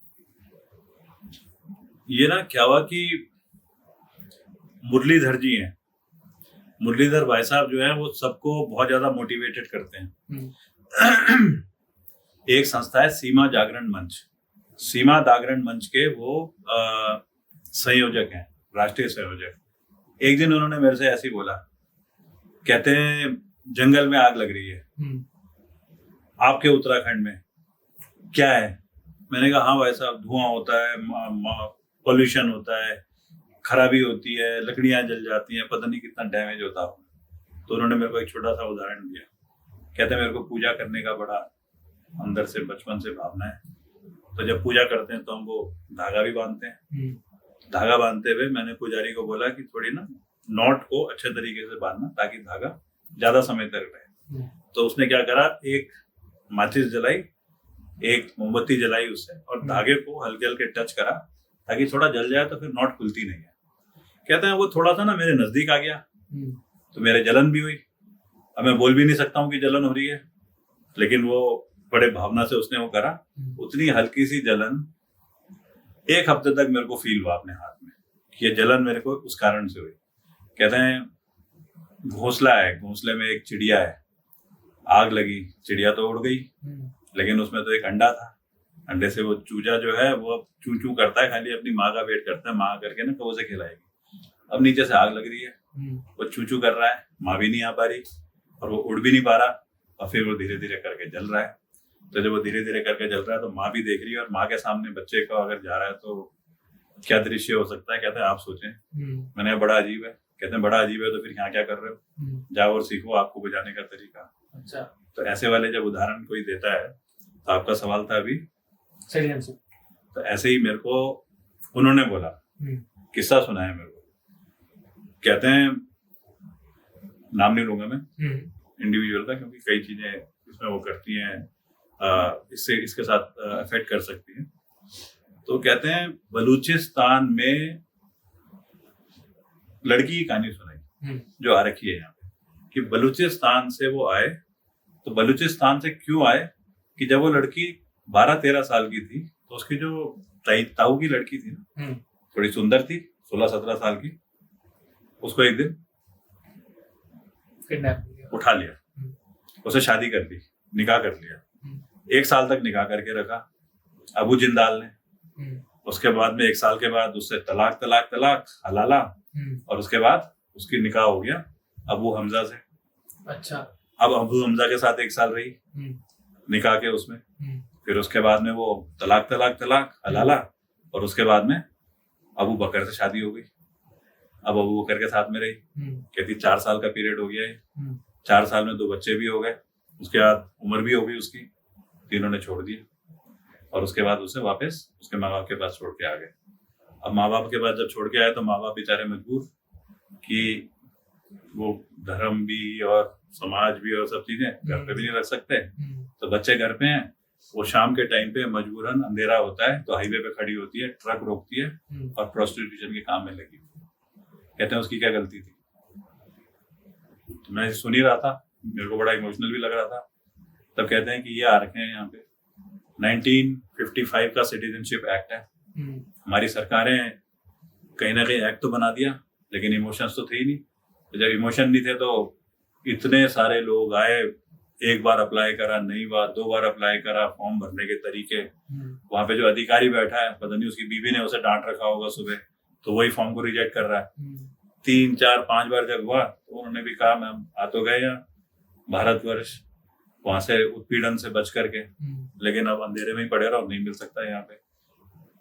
ये ना क्या हुआ कि मुरलीधर जी हैं, मुरलीधर भाई साहब जो है वो सबको बहुत ज्यादा मोटिवेटेड करते हैं। एक संस्था है सीमा जागरण मंच, सीमा जागरण मंच के वो संयोजक हैं, राष्ट्रीय संयोजक। एक दिन उन्होंने मेरे से ऐसे ही बोला, कहते हैं जंगल में आग लग रही है आपके उत्तराखंड में, क्या है? मैंने कहा हाँ भाई साहब, धुआं होता है, पोल्यूशन होता है, खराबी होती है, लकड़ियां जल जाती हैं, पता नहीं कितना डैमेज होता हो। तो उन्होंने मेरे को एक छोटा सा उदाहरण दिया। कहते हैं मेरे को पूजा करने का बड़ा अंदर से बचपन से भावना है, तो जब पूजा करते हैं तो हम वो धागा भी बांधते हैं। धागा बांधते हुए मैंने पुजारी को बोला कि थोड़ी ना नॉट को अच्छे तरीके से बांधना ताकि धागा ज्यादा समय तक रहे। तो उसने क्या करा, एक माचिस जलाई, एक मोमबत्ती जलाई उससे, और धागे को हल्के हल्के टच करा ताकि थोड़ा जल जाए, तो फिर नॉट खुलती नहीं है। कहते हैं वो थोड़ा सा ना मेरे नजदीक आ गया तो मेरे जलन भी हुई। अब मैं बोल भी नहीं सकता हूँ कि जलन हो रही है, लेकिन वो बड़े भावना से उसने वो करा, उतनी हल्की सी जलन 1 हफ्ते तक मेरे को फील हुआ अपने हाथ में कि ये जलन मेरे को उस कारण से हुई। कहते हैं घोंसला है, घोंसले में एक चिड़िया है, आग लगी, चिड़िया तो उड़ गई, लेकिन उसमें तो एक अंडा था। अंडे से वो चूजा जो है वो चू चू करता है, खाली अपनी माँ का वेट करता है, माँ करके ना कब उसे खिलाएगी। अब नीचे से आग लग रही है, वो चू चू कर रहा है, माँ भी नहीं आ पा रही और वो उड़ भी नहीं पा रहा, और फिर वो धीरे धीरे करके जल रहा है। तो जब वो धीरे धीरे करके जल रहा है तो माँ भी देख रही है, और माँ के सामने बच्चे का अगर जा रहा है तो क्या दृश्य हो सकता है। कहते हैं आप सोचें। मैंने बड़ा अजीब है। कहते हैं बड़ा अजीब है तो फिर यहाँ क्या कर रहे हो, जाओ और सीखो आपको बुझाने का तरीका। अच्छा, तो ऐसे वाले जब उदाहरण कोई देता है, तो आपका सवाल था अभी सिटीजनशिप, तो ऐसे ही मेरे को उन्होंने बोला, किस्सा सुनाया मेरे को। कहते हैं नाम नहीं लूंगा मैं इंडिविजुअल का, क्योंकि कई चीजें इसमें वो करती हैं, इससे इसके साथ अफेक्ट कर सकती हैं। तो कहते हैं बलूचिस्तान में लड़की की कहानी सुनाई जो आ रखी है यहाँ पे, कि बलूचिस्तान से वो आए। तो बलूचिस्तान से क्यों आए कि जब वो लड़की 12-13 साल की थी, तो उसकी जो ताऊ की लड़की थी ना, थोड़ी सुंदर थी, 16-17 साल की, उसको एक दिन उठा लिया, उसे शादी कर दी, निकाह कर लिया। 1 साल तक निकाह करके रखा अबू जिंदाल ने। उसके बाद में 1 साल के बाद उससे तलाक तलाक तलाक हलाला, और उसके बाद उसकी निकाह हो गया अबू हमजा से। अच्छा, अब अबू हमजा के साथ 1 साल रही निकाह के उसमें, फिर उसके बाद में वो तलाक तलाक तलाक हलाला, और उसके बाद में अबू बकर से शादी हो गई। अब अबू बकर के साथ में रही, कहती 4 साल का पीरियड हो गया है, 4 साल में 2 बच्चे भी हो गए, उसके बाद उम्र भी हो गई उसकी, तीनों ने छोड़ दिए, और उसके बाद उसे वापस उसके माँ बाप के पास छोड़ के आ गए। अब माँ बाप के पास जब छोड़ के आए तो माँ बाप बेचारे मजबूर कि वो धर्म भी और समाज भी और सब चीजें घर पे भी नहीं रख सकते, तो बच्चे घर पे हैं। वो शाम के टाइम पे मजबूरन अंधेरा होता है तो हाईवे पे खड़ी होती है, ट्रक रोकती है और प्रोस्टिट्यूशन के काम में लगी। कहते हैं उसकी क्या गलती थी। तो मैं सुन ही रहा था, मेरे को बड़ा इमोशनल भी लग रहा था। तब कहते हैं कि ये आ रखे हैं यहाँ पे 1955 का सिटीजनशिप एक्ट है। हमारी सरकारें कहीं ना कहीं एक्ट तो बना दिया, लेकिन इमोशंस तो थे ही नहीं। तो जब इमोशन नहीं थे तो इतने सारे लोग आए, 1 बार अप्लाई करा, नहीं बार 2 बार अप्लाई करा, फॉर्म भरने के तरीके। वहां पे जो अधिकारी बैठा है, पता नहीं उसकी बीवी ने उसे डांट रखा होगा सुबह, तो वही फॉर्म को रिजेक्ट कर रहा है। 3, 4, 5 बार जब हुआ तो उन्होंने भी कहा मैम आ तो गए यहाँ भारतवर्ष, वहां से उत्पीड़न से बच करके, लेकिन अब अंधेरे में ही पड़े रहो, नहीं मिल सकता यहाँ पे।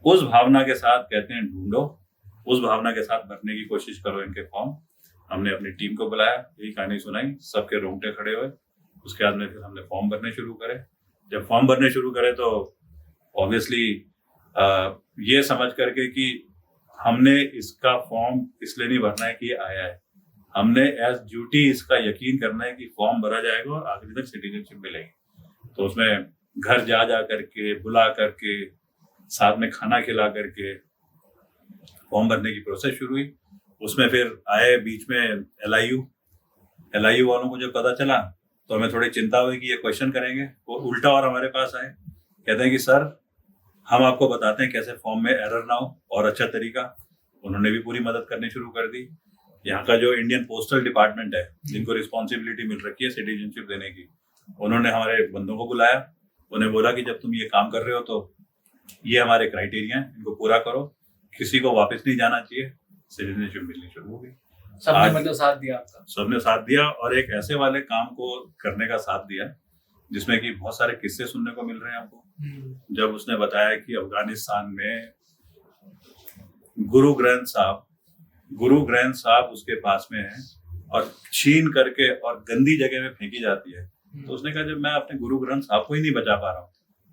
उस भावना के साथ कहते हैं ढूंढो, उस भावना के साथ भरने की कोशिश करो इनके फॉर्म। हमने अपनी टीम को बुलाया, यही कहानी सुनाई, सबके रोंगटे खड़े हुए। उसके बाद में फिर हमने फॉर्म भरने शुरू करे। जब फॉर्म भरने शुरू करे तो ऑब्वियसली ये समझ करके कि हमने इसका फॉर्म इसलिए नहीं भरना है कि ये आया है, हमने एज ड्यूटी इसका यकीन करना है कि फॉर्म भरा जाएगा और आखिरी तक सिटीजनशिप मिलेगी। तो उसमें घर जा करके, बुला करके, साथ में खाना खिला करके फॉर्म भरने की प्रोसेस शुरू हुई। उसमें फिर आए बीच में एलआईयू वालों को जब पता चला तो हमें थोड़ी चिंता हुई कि ये क्वेश्चन करेंगे। वो उल्टा और हमारे पास आए, कहते हैं कि सर हम आपको बताते हैं कैसे फॉर्म में एरर ना हो और अच्छा तरीका। उन्होंने भी पूरी मदद करनी शुरू कर दी। यहाँ का जो इंडियन पोस्टल डिपार्टमेंट है, जिनको रिस्पॉन्सिबिलिटी मिल रखी है सिटीजनशिप देने की, उन्होंने हमारे बंदों को बुलाया, उन्हें बोला कि जब तुम ये काम कर रहे हो तो ये हमारे क्राइटेरिया हैं, इनको पूरा करो, किसी को वापस नहीं जाना चाहिए। सिटीजनशिप मिलनी शुरू हो गई। सबने मतलब साथ दिया आपका? सबने साथ दिया, और एक ऐसे वाले काम को करने का साथ दिया जिसमें कि बहुत सारे किस्से सुनने को मिल रहे हैं हमको। जब उसने बताया कि अफगानिस्तान में गुरु ग्रंथ साहब उसके पास में है और छीन करके और गंदी जगह में फेंकी जाती है, तो उसने कहा जब मैं अपने गुरु ग्रंथ साहब को ही नहीं बचा पा रहा हूँ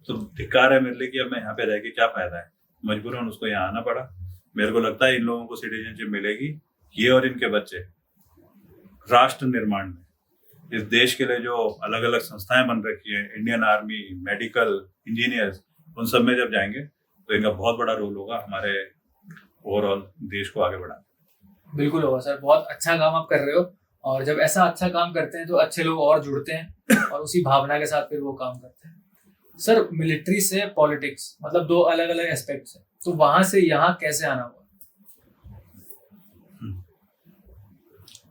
तो धिक्कार है मेरे लिए कि अब मैं यहाँ पे रह के क्या फायदा है। मजबूरन उसको यहाँ आना पड़ा। मेरे को लगता है इन लोगों को सिटीजनशिप मिलेगी, ये और इनके बच्चे राष्ट्र निर्माण में, इस देश के लिए जो अलग अलग संस्थाएं बन रखी है, इंडियन आर्मी, मेडिकल, इंजीनियर्स, उन सब में जब जाएंगे तो इनका बहुत बड़ा रोल होगा हमारे ओवरऑल देश को आगे बढ़ाने। बिल्कुल होगा सर, बहुत अच्छा काम आप कर रहे हो, और जब ऐसा अच्छा काम करते हैं तो अच्छे लोग और जुड़ते हैं और उसी भावना के साथ फिर वो काम करते हैं। सर मिलिट्री से पॉलिटिक्स मतलब दो अलग अलग एस्पेक्ट्स हैं, तो वहां से यहाँ कैसे आना हुआ?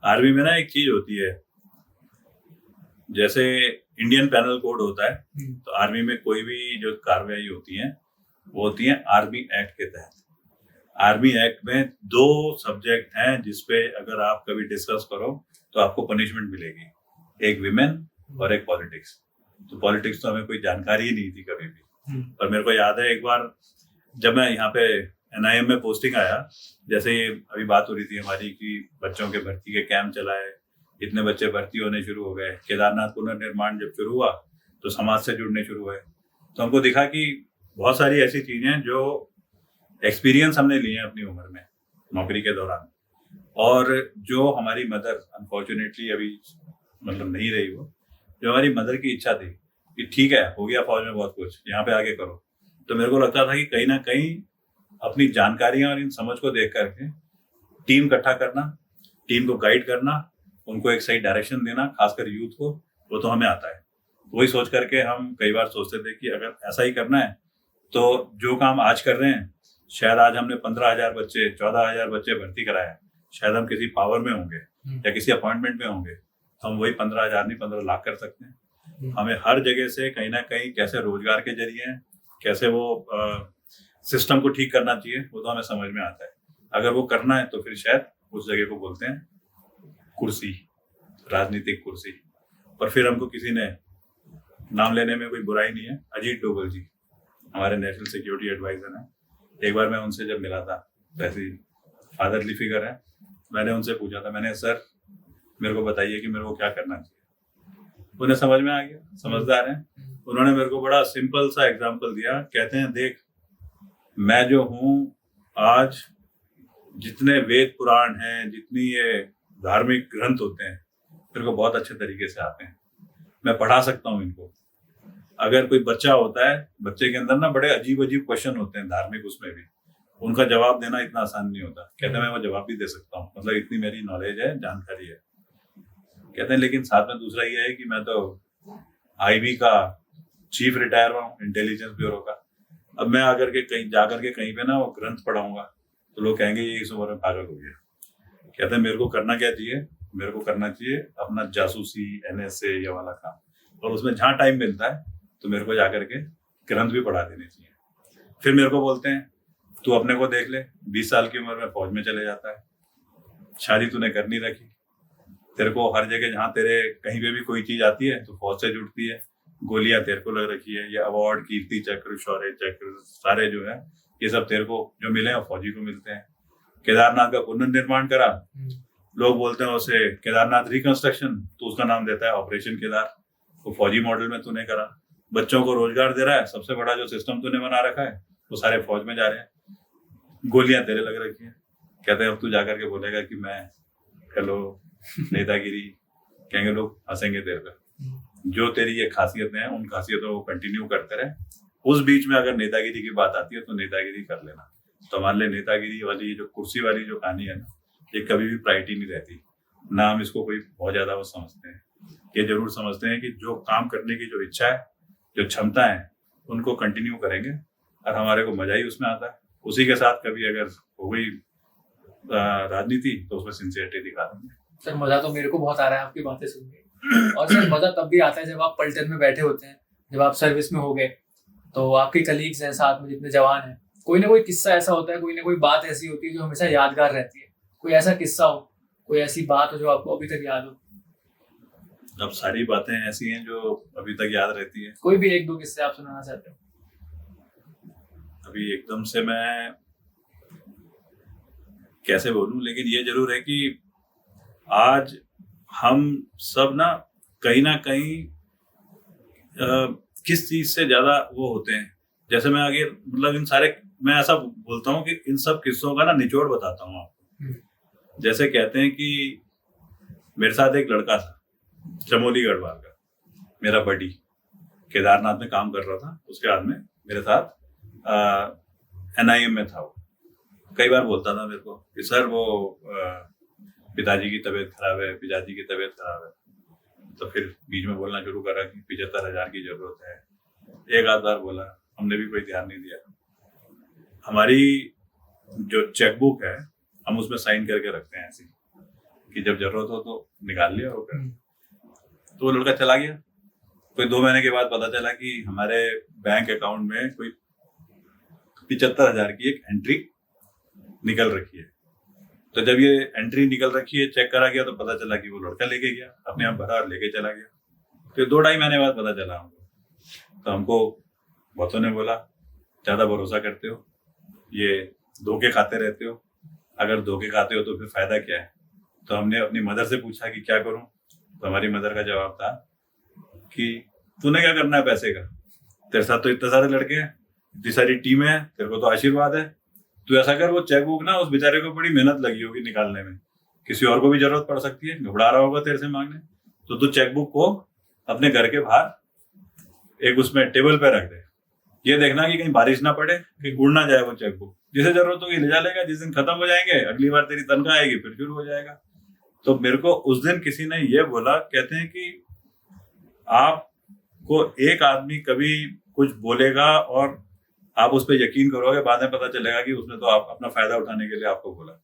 आर्मी में ना एक चीज होती है, जैसे इंडियन पैनल कोड होता है, तो आर्मी में कोई भी जो कार्रवाई होती है वो होती है आर्मी एक्ट के तहत। आर्मी एक्ट में 2 सब्जेक्ट हैं जिसपे अगर आप कभी डिस्कस करो तो आपको पनिशमेंट मिलेगी, एक विमेन और एक पॉलिटिक्स। तो पॉलिटिक्स तो हमें कोई जानकारी ही नहीं थी कभी भी, पर मेरे को याद है एक बार जब मैं यहाँ पे NIM में पोस्टिंग आया, जैसे ये अभी बात हो रही थी हमारी कि बच्चों के भर्ती के कैंप चलाए, इतने बच्चे भर्ती होने शुरू हो गए, केदारनाथ पुनर्निर्माण जब शुरू हुआ तो समाज से जुड़ने शुरू हुए, तो हमको दिखा कि बहुत सारी ऐसी चीजें जो एक्सपीरियंस हमने लिए हैं अपनी उम्र में नौकरी के दौरान, और जो हमारी मदर अनफॉर्चुनेटली अभी मतलब नहीं रही, वो जो हमारी मदर की इच्छा थी कि ठीक है हो गया फौज में बहुत कुछ, यहाँ पे आगे करो। तो मेरे को लगता था कि कहीं ना कहीं अपनी जानकारियां और इन समझ को देख करके टीम इकट्ठा करना, टीम को गाइड करना, उनको एक सही डायरेक्शन देना, खासकर यूथ को, वो तो हमें आता है। वही सोच करके हम कई बार सोचते थे कि अगर ऐसा ही करना है तो जो काम आज कर रहे हैं, शायद आज हमने 15,000 बच्चे 14,000 बच्चे भर्ती कराए, शायद हम किसी पावर में होंगे या किसी अपॉइंटमेंट में होंगे, हम वही 15,000 नहीं 15 लाख कर सकते हैं। हमें हर जगह से कहीं ना कहीं कैसे रोजगार के जरिए कैसे वो सिस्टम को ठीक करना चाहिए, वो तो हमें समझ में आता है। अगर वो करना है तो फिर शायद उस जगह को बोलते हैं कुर्सी, राजनीतिक कुर्सी। पर फिर हमको किसी ने, नाम लेने में कोई बुराई नहीं है, अजीत डोभाल जी हमारे नेशनल सिक्योरिटी एडवाइजर हैं, एक बार मैं उनसे जब मिला था, वैसे फादरली फिगर है, मैंने उनसे पूछा था, मैंने सर मेरे को बताइए कि मेरे को क्या करना चाहिए। उन्हें समझ में आ गया, समझदार हैं, उन्होंने मेरे को बड़ा सिंपल सा एग्जाम्पल दिया, कहते हैं देख मैं जो हूँ आज, जितने वेद पुराण हैं, जितनी ये धार्मिक ग्रंथ होते हैं, मेरे को बहुत अच्छे तरीके से आते हैं, मैं पढ़ा सकता हूँ इनको। अगर कोई बच्चा होता है, बच्चे के अंदर ना बड़े अजीब अजीब क्वेश्चन होते हैं धार्मिक, उसमें भी उनका जवाब देना इतना आसान नहीं होता। कहते हैं मैं वो जवाब भी दे सकता हूँ, मतलब इतनी मेरी नॉलेज है, जानकारी है। कहते हैं लेकिन साथ में दूसरा ये है कि मैं तो IB का चीफ रिटायर हुआ हूँ, इंटेलिजेंस ब्यूरो का। अब मैं आकर के कहीं जाकर के कहीं पे ना वो ग्रंथ पढ़ाऊंगा तो लोग कहेंगे ये इस उम्र में पागल हो गया। कहते हैं मेरे को करना क्या चाहिए, मेरे को करना चाहिए अपना जासूसी NSA ये वाला काम, और उसमें जहाँ टाइम मिलता है तो मेरे को जाकर के ग्रंथ भी पढ़ा देने चाहिए। फिर मेरे को बोलते हैं तू अपने को देख ले, 20 साल की उम्र में फौज में चले जाता है, शादी तूने कर नहीं रखी, तेरे को हर जगह जहाँ तेरे कहीं पे भी कोई चीज आती है तो फौज से जुड़ती है, गोलियां तेरे को लग रखी है, ये अवार्ड, कीर्ति चक्र, शौर्य चक्र, सारे जो है ये सब तेरे को जो मिले हैं फौजी को मिलते हैं। केदारनाथ का पुनर्निर्माण करा, लोग बोलते हैं उसे केदारनाथ रिकंस्ट्रक्शन, तो उसका नाम देता है ऑपरेशन केदार, वो फौजी मॉडल में तूने करा। बच्चों को रोजगार दे रहा है, सबसे बड़ा जो सिस्टम तूने बना रखा है वो सारे फौज में जा रहे हैं, गोलियां तेरे लग रखी हैं। कहते हैं अब तू जाकर के बोलेगा कि मैं हेलो नेतागिरी, कहेंगे लोग, हंसेंगे तेरे पे। जो तेरी ये खासियतें हैं उन खासियतों को कंटिन्यू करते रहे, उस बीच में अगर नेतागिरी की बात आती है तो नेतागिरी कर लेना। तो हमारे लिए नेतागिरी वाली जो कुर्सी वाली जो कहानी है ना, ये कभी भी प्रायोरिटी नहीं रहती ना, हम इसको कोई बहुत ज्यादा वो समझते हैं। ये जरूर समझते हैं कि जो काम करने की जो इच्छा है, जो क्षमता है, उनको कंटिन्यू करेंगे और हमारे को मजा ही उसमें आता है। उसी के साथ कभी अगर हो गई राजनीति तो उसमें सिंसियरिटी दिखा देंगे। सर मजा तो मेरे को बहुत आ रहा है आपकी बातें सुन के, और सर मजा तब भी आता है जब आप पलटन में बैठे होते हैं, जब आप सर्विस में हो गए तो आपके कलीग्स हैं साथ में जितने जवान हैं, कोई ना कोई किस्सा ऐसा होता है, कोई ना कोई बात ऐसी होती है जो हमेशा यादगार रहती है। कोई ऐसा किस्सा हो, कोई ऐसी बात हो जो आपको अभी तक याद हो? अब सारी बातें ऐसी हैं जो अभी तक याद रहती है। कोई भी 1-2 किस्से आप सुनाना चाहते हो? अभी एकदम से मैं कैसे बोलूं, लेकिन ये जरूर है कि आज हम सब ना कहीं किस चीज से ज्यादा वो होते हैं। जैसे मैं आगे मतलब इन सारे, मैं ऐसा बोलता हूँ कि इन सब किस्सों का ना निचोड़ बताता हूँ आपको। जैसे कहते हैं कि मेरे साथ एक लड़का था चमोली गढ़वाल का, मेरा बडी, केदारनाथ में काम कर रहा था, उसके बाद में मेरे साथ NIM में था। वो कई बार बोलता था मेरे को कि सर वो पिताजी की तबीयत खराब है, पिताजी की तबीयत खराब है। तो फिर बीच में बोलना शुरू करा कि 75,000 की जरूरत है, एक आध बार बोला, हमने भी कोई ध्यान नहीं दिया। हमारी जो चेकबुक है हम उसमें साइन करके रखते हैं ऐसी कि जब जरूरत हो तो निकाल लिया रुपये। तो वो लड़का चला गया। कोई 2 महीने के बाद पता चला कि हमारे बैंक अकाउंट में कोई 75,000 की एक एंट्री निकल रखी है। तो जब ये एंट्री निकल रखी है चेक करा गया तो पता चला कि वो लड़का लेके गया, अपने आप भरा और लेके चला गया। फिर 2-2.5 महीने बाद पता चला हमको। तो हमको बहुतों ने बोला ज्यादा भरोसा करते हो, ये धोखे खाते रहते हो, अगर धोखे खाते हो तो फिर फायदा क्या है। तो हमने अपनी मदर से पूछा कि क्या करूं। तो हमारी मदर का जवाब था कि तूने क्या करना है पैसे का, तेरे साथ तो इतने सारे लड़के हैं, इतनी सारी टीम है, तेरे को तो आशीर्वाद है। तू ऐसा कर, वो चेकबुक ना उस बेचारे को बड़ी मेहनत लगी होगी निकालने में, किसी और को भी जरूरत पड़ सकती है, घबरा रहा होगा तेरे से मांगने, तो तू चेकबुक को अपने घर के बाहर एक उसमें टेबल पे रख दे। ये देखना कि कहीं बारिश ना पड़े, कहीं उड़ ना जाए वो चेकबुक। जिसे जरूरत होगी ले जा लेगा, जिस दिन खत्म हो जाएंगे अगली बार तेरी तनख्वाह आएगी फिर शुरू हो जाएगा। तो मेरे को उस दिन किसी ने ये बोला, कहते हैं कि आपको एक आदमी कभी कुछ बोलेगा और आप उस पर यकीन करोगे, बाद में पता चलेगा कि उसने तो आप अपना फायदा उठाने के लिए आपको बोला।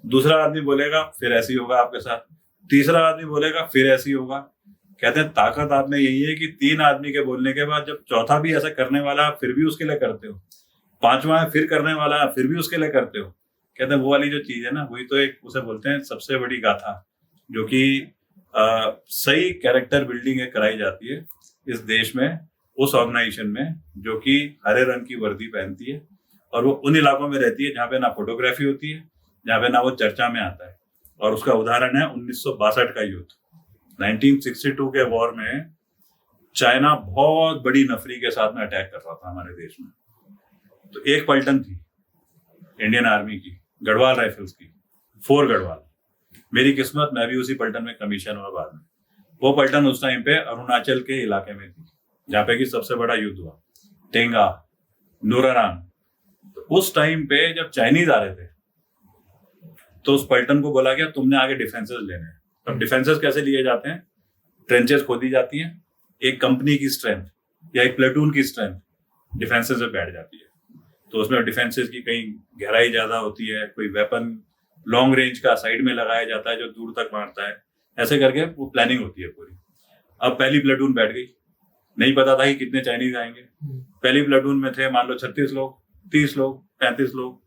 दूसरा आदमी बोलेगा फिर ऐसे ही होगा आपके साथ, तीसरा आदमी बोलेगा फिर ऐसे ही होगा। कहते हैं ताकत आप में यही है कि 3 आदमी के बोलने के बाद जब चौथा भी ऐसा करने वाला है फिर भी उसके लिए करते हो, 5वां है फिर करने वाला है फिर भी उसके लिए करते हो। कहते हैं वो वाली जो चीज है ना, वही तो एक उसे बोलते हैं सबसे बड़ी गाथा, जो कि सही कैरेक्टर बिल्डिंग कराई जाती है इस देश में, उस ऑर्गेनाइजेशन में जो कि हरे रंग की वर्दी पहनती है और वो उन इलाकों में रहती है जहाँ पे ना फोटोग्राफी होती है, जहाँ पे ना वो चर्चा में आता है। और उसका उदाहरण है 1962 का युद्ध। 1962 के वॉर में चाइना बहुत बड़ी नफरी के साथ में अटैक कर रहा था हमारे देश में। तो एक पलटन थी इंडियन आर्मी की, गढ़वाल राइफल्स की, 4 गढ़वाल। मेरी किस्मत, मैं भी उसी पलटन में कमीशन हुआ बाद में। वो पलटन उस टाइम पे अरुणाचल के इलाके में थी जहाँ पे कि सबसे बड़ा युद्ध हुआ, टेंगा, नूरारान। तो उस टाइम पे जब चाइनीज आ रहे थे तो उस पलटन को बोला गया तुमने आगे डिफेंसेस लेने हैं। अब डिफेंसेस कैसे लिए जाते हैं, ट्रेंचेस खोदी जाती हैं, एक कंपनी की स्ट्रेंथ या एक प्लेटून की स्ट्रेंथ डिफेंसेस में बैठ जाती है। तो उसमें डिफेंसेस की कहीं गहराई ज्यादा होती है, कोई वेपन लॉन्ग रेंज का साइड में लगाया जाता है जो दूर तक मारता है, ऐसे करके वो प्लानिंग होती है पूरी। अब पहली प्लेटून बैठ गई, नहीं पता था कि कितने चाइनीज आएंगे। पहली प्लेटून में थे मान लो 36 लोग, 30 लोग, 35 लोग।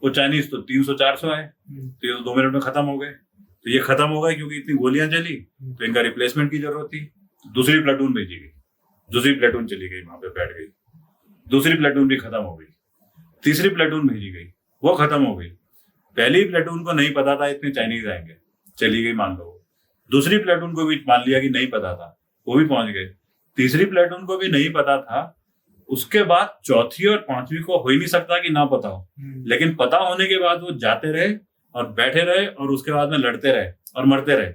वो चाइनीज तो 300-400 आए, तो ये 2 मिनट में खत्म हो गए। तो ये खत्म हो गए क्योंकि इतनी गोलियां चली, तो इनका रिप्लेसमेंट की जरूरत थी। दूसरी प्लेटून भेजी गई, दूसरी प्लेटून चली गई, वहां पे बैठ गई, दूसरी प्लेटून भी खत्म हो गई, तीसरी प्लेटून भेजी गई, वो खत्म हो गई। पहली प्लेटून को नहीं पता था इतने चाइनीज आएंगे, चली गई मान लो। दूसरी प्लेटून को भी मान लिया कि नहीं पता था, वो भी पहुंच गए। तीसरी प्लेटून को भी नहीं पता था, उसके बाद चौथी और 5वीं को हो ही नहीं सकता कि ना पता हो, लेकिन पता होने के बाद वो जाते रहे और बैठे रहे और उसके बाद में लड़ते रहे और मरते रहे।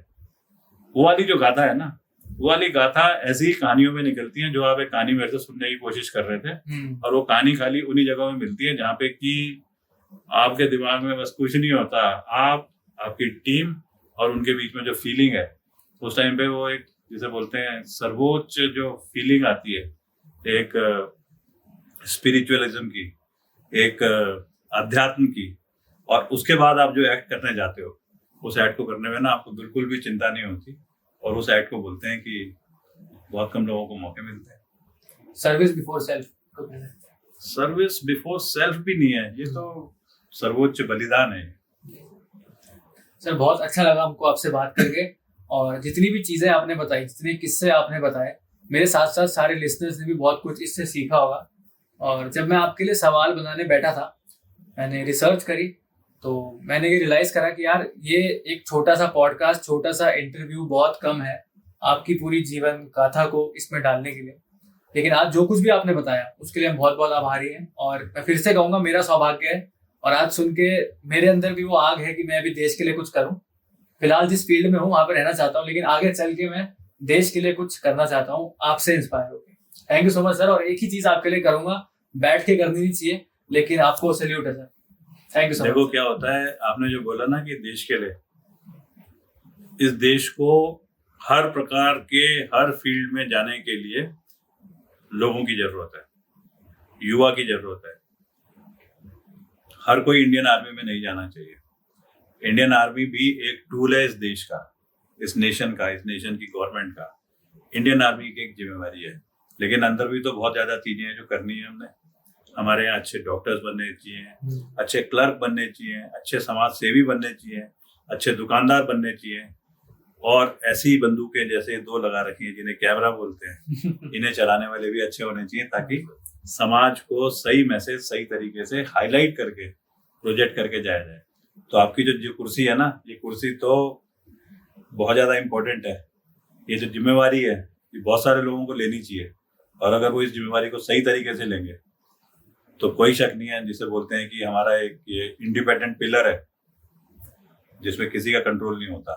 वो वाली जो गाथा है ना, वो वाली गाथा ऐसी ही कहानियों में निकलती है जो आप एक कहानी मेरे से सुनने की कोशिश कर रहे थे। और वो कहानी खाली उन्हीं जगहों में मिलती है जहाँ पे कि आपके दिमाग में बस कुछ नहीं होता, आप, आपकी टीम और उनके बीच में जो फीलिंग है उस टाइम पे, वो एक जिसे बोलते हैं सर्वोच्च जो फीलिंग आती है, एक स्पिरिचुअलिज्म की, एक अध्यात्म की। और उसके बाद आप जो एक्ट करने जाते हो, उस एक्ट को करने में ना आपको बिल्कुल भी चिंता नहीं होती। और उस एक्ट को बोलते हैं कि बहुत कम लोगों को मौके मिलते हैं। Service before self. Service before self भी नहीं है, ये तो सर्वोच्च बलिदान है। सर बहुत अच्छा लगा हमको आपसे बात करके, और जितनी भी चीजें आपने बताई, जितने किस्से आपने बताए, मेरे साथ साथ सारे लिसनर्स ने भी बहुत कुछ इससे सीखा होगा। और जब मैं आपके लिए सवाल बनाने बैठा था, मैंने रिसर्च करी, तो मैंने ये रियलाइज करा कि यार ये एक छोटा सा पॉडकास्ट, छोटा सा इंटरव्यू बहुत कम है आपकी पूरी जीवन गाथा को इसमें डालने के लिए। लेकिन आज जो कुछ भी आपने बताया उसके लिए हम बहुत बहुत आभारी हैं। और मैं फिर से कहूँगा, मेरा सौभाग्य है और आज सुन के मेरे अंदर भी वो आग है कि मैं अभी देश के लिए कुछ करूँ। फिलहाल जिस फील्ड में हूँ वहाँ पर रहना चाहता हूँ, लेकिन आगे चल के मैं देश के लिए कुछ करना चाहता हूँ, आपसे इंस्पायर होकर। Thank you so much sir. और एक ही चीज आपके लिए करूंगा, बैठ के करनी नहीं चाहिए, लेकिन आपको सैल्यूट है sir. Thank you so much. देखो क्या होता है, आपने जो बोला ना कि देश के लिए, इस देश को हर प्रकार के हर फील्ड में जाने के लिए लोगों की जरूरत है, युवा की जरूरत है। हर कोई इंडियन आर्मी में नहीं जाना चाहिए। इंडियन आर्मी भी एक टूल है इस देश का, इस नेशन का, इस नेशन की गवर्नमेंट का। इंडियन आर्मी की एक जिम्मेवारी है, लेकिन अंदर भी तो बहुत ज्यादा चीजें हैं जो करनी है हमने। हमारे यहाँ अच्छे डॉक्टर्स बनने चाहिए, अच्छे क्लर्क बनने चाहिए, अच्छे समाज सेवी बनने चाहिए, अच्छे दुकानदार बनने चाहिए, और ऐसी बंदूकें जैसे 2 लगा रखी हैं जिन्हें कैमरा बोलते हैं, इन्हें चलाने वाले भी अच्छे होने चाहिए, ताकि समाज को सही मैसेज सही तरीके से हाईलाइट करके प्रोजेक्ट करके जाया जाए। तो आपकी जो कुर्सी है ना, ये कुर्सी तो बहुत ज्यादा इम्पोर्टेंट है। ये जो जिम्मेवारी है ये बहुत सारे लोगों को लेनी चाहिए, और अगर वो इस जिम्मेवारी को सही तरीके से लेंगे तो कोई शक नहीं है, जिसे बोलते हैं कि हमारा एक ये इंडिपेंडेंट पिलर है जिसमें किसी का कंट्रोल नहीं होता,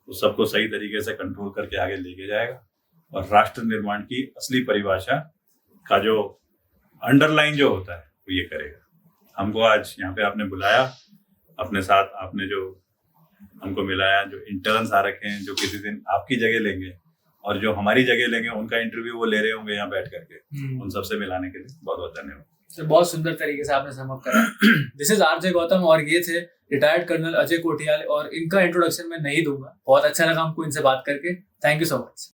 तो सबको सही तरीके से कंट्रोल करके आगे लेके जाएगा, और राष्ट्र निर्माण की असली परिभाषा का जो अंडरलाइन जो होता है वो ये करेगा। हमको आज यहाँ पे आपने बुलाया, अपने साथ आपने जो हमको मिलाया, जो इंटर्न्स आ रखे हैं जो किसी दिन आपकी जगह लेंगे और जो हमारी जगह लेंगे, उनका इंटरव्यू वो ले रहे होंगे यहाँ बैठ करके, उन सबसे मिलाने के लिए बहुत बहुत धन्यवाद। तो बहुत सुंदर तरीके से आपने सम अप करा। दिस इज आरजे गौतम, और ये थे रिटायर्ड कर्नल अजय कोठियाल, और इनका इंट्रोडक्शन मैं नहीं दूंगा। बहुत अच्छा लगा हमको इनसे बात करके। Thank you so much.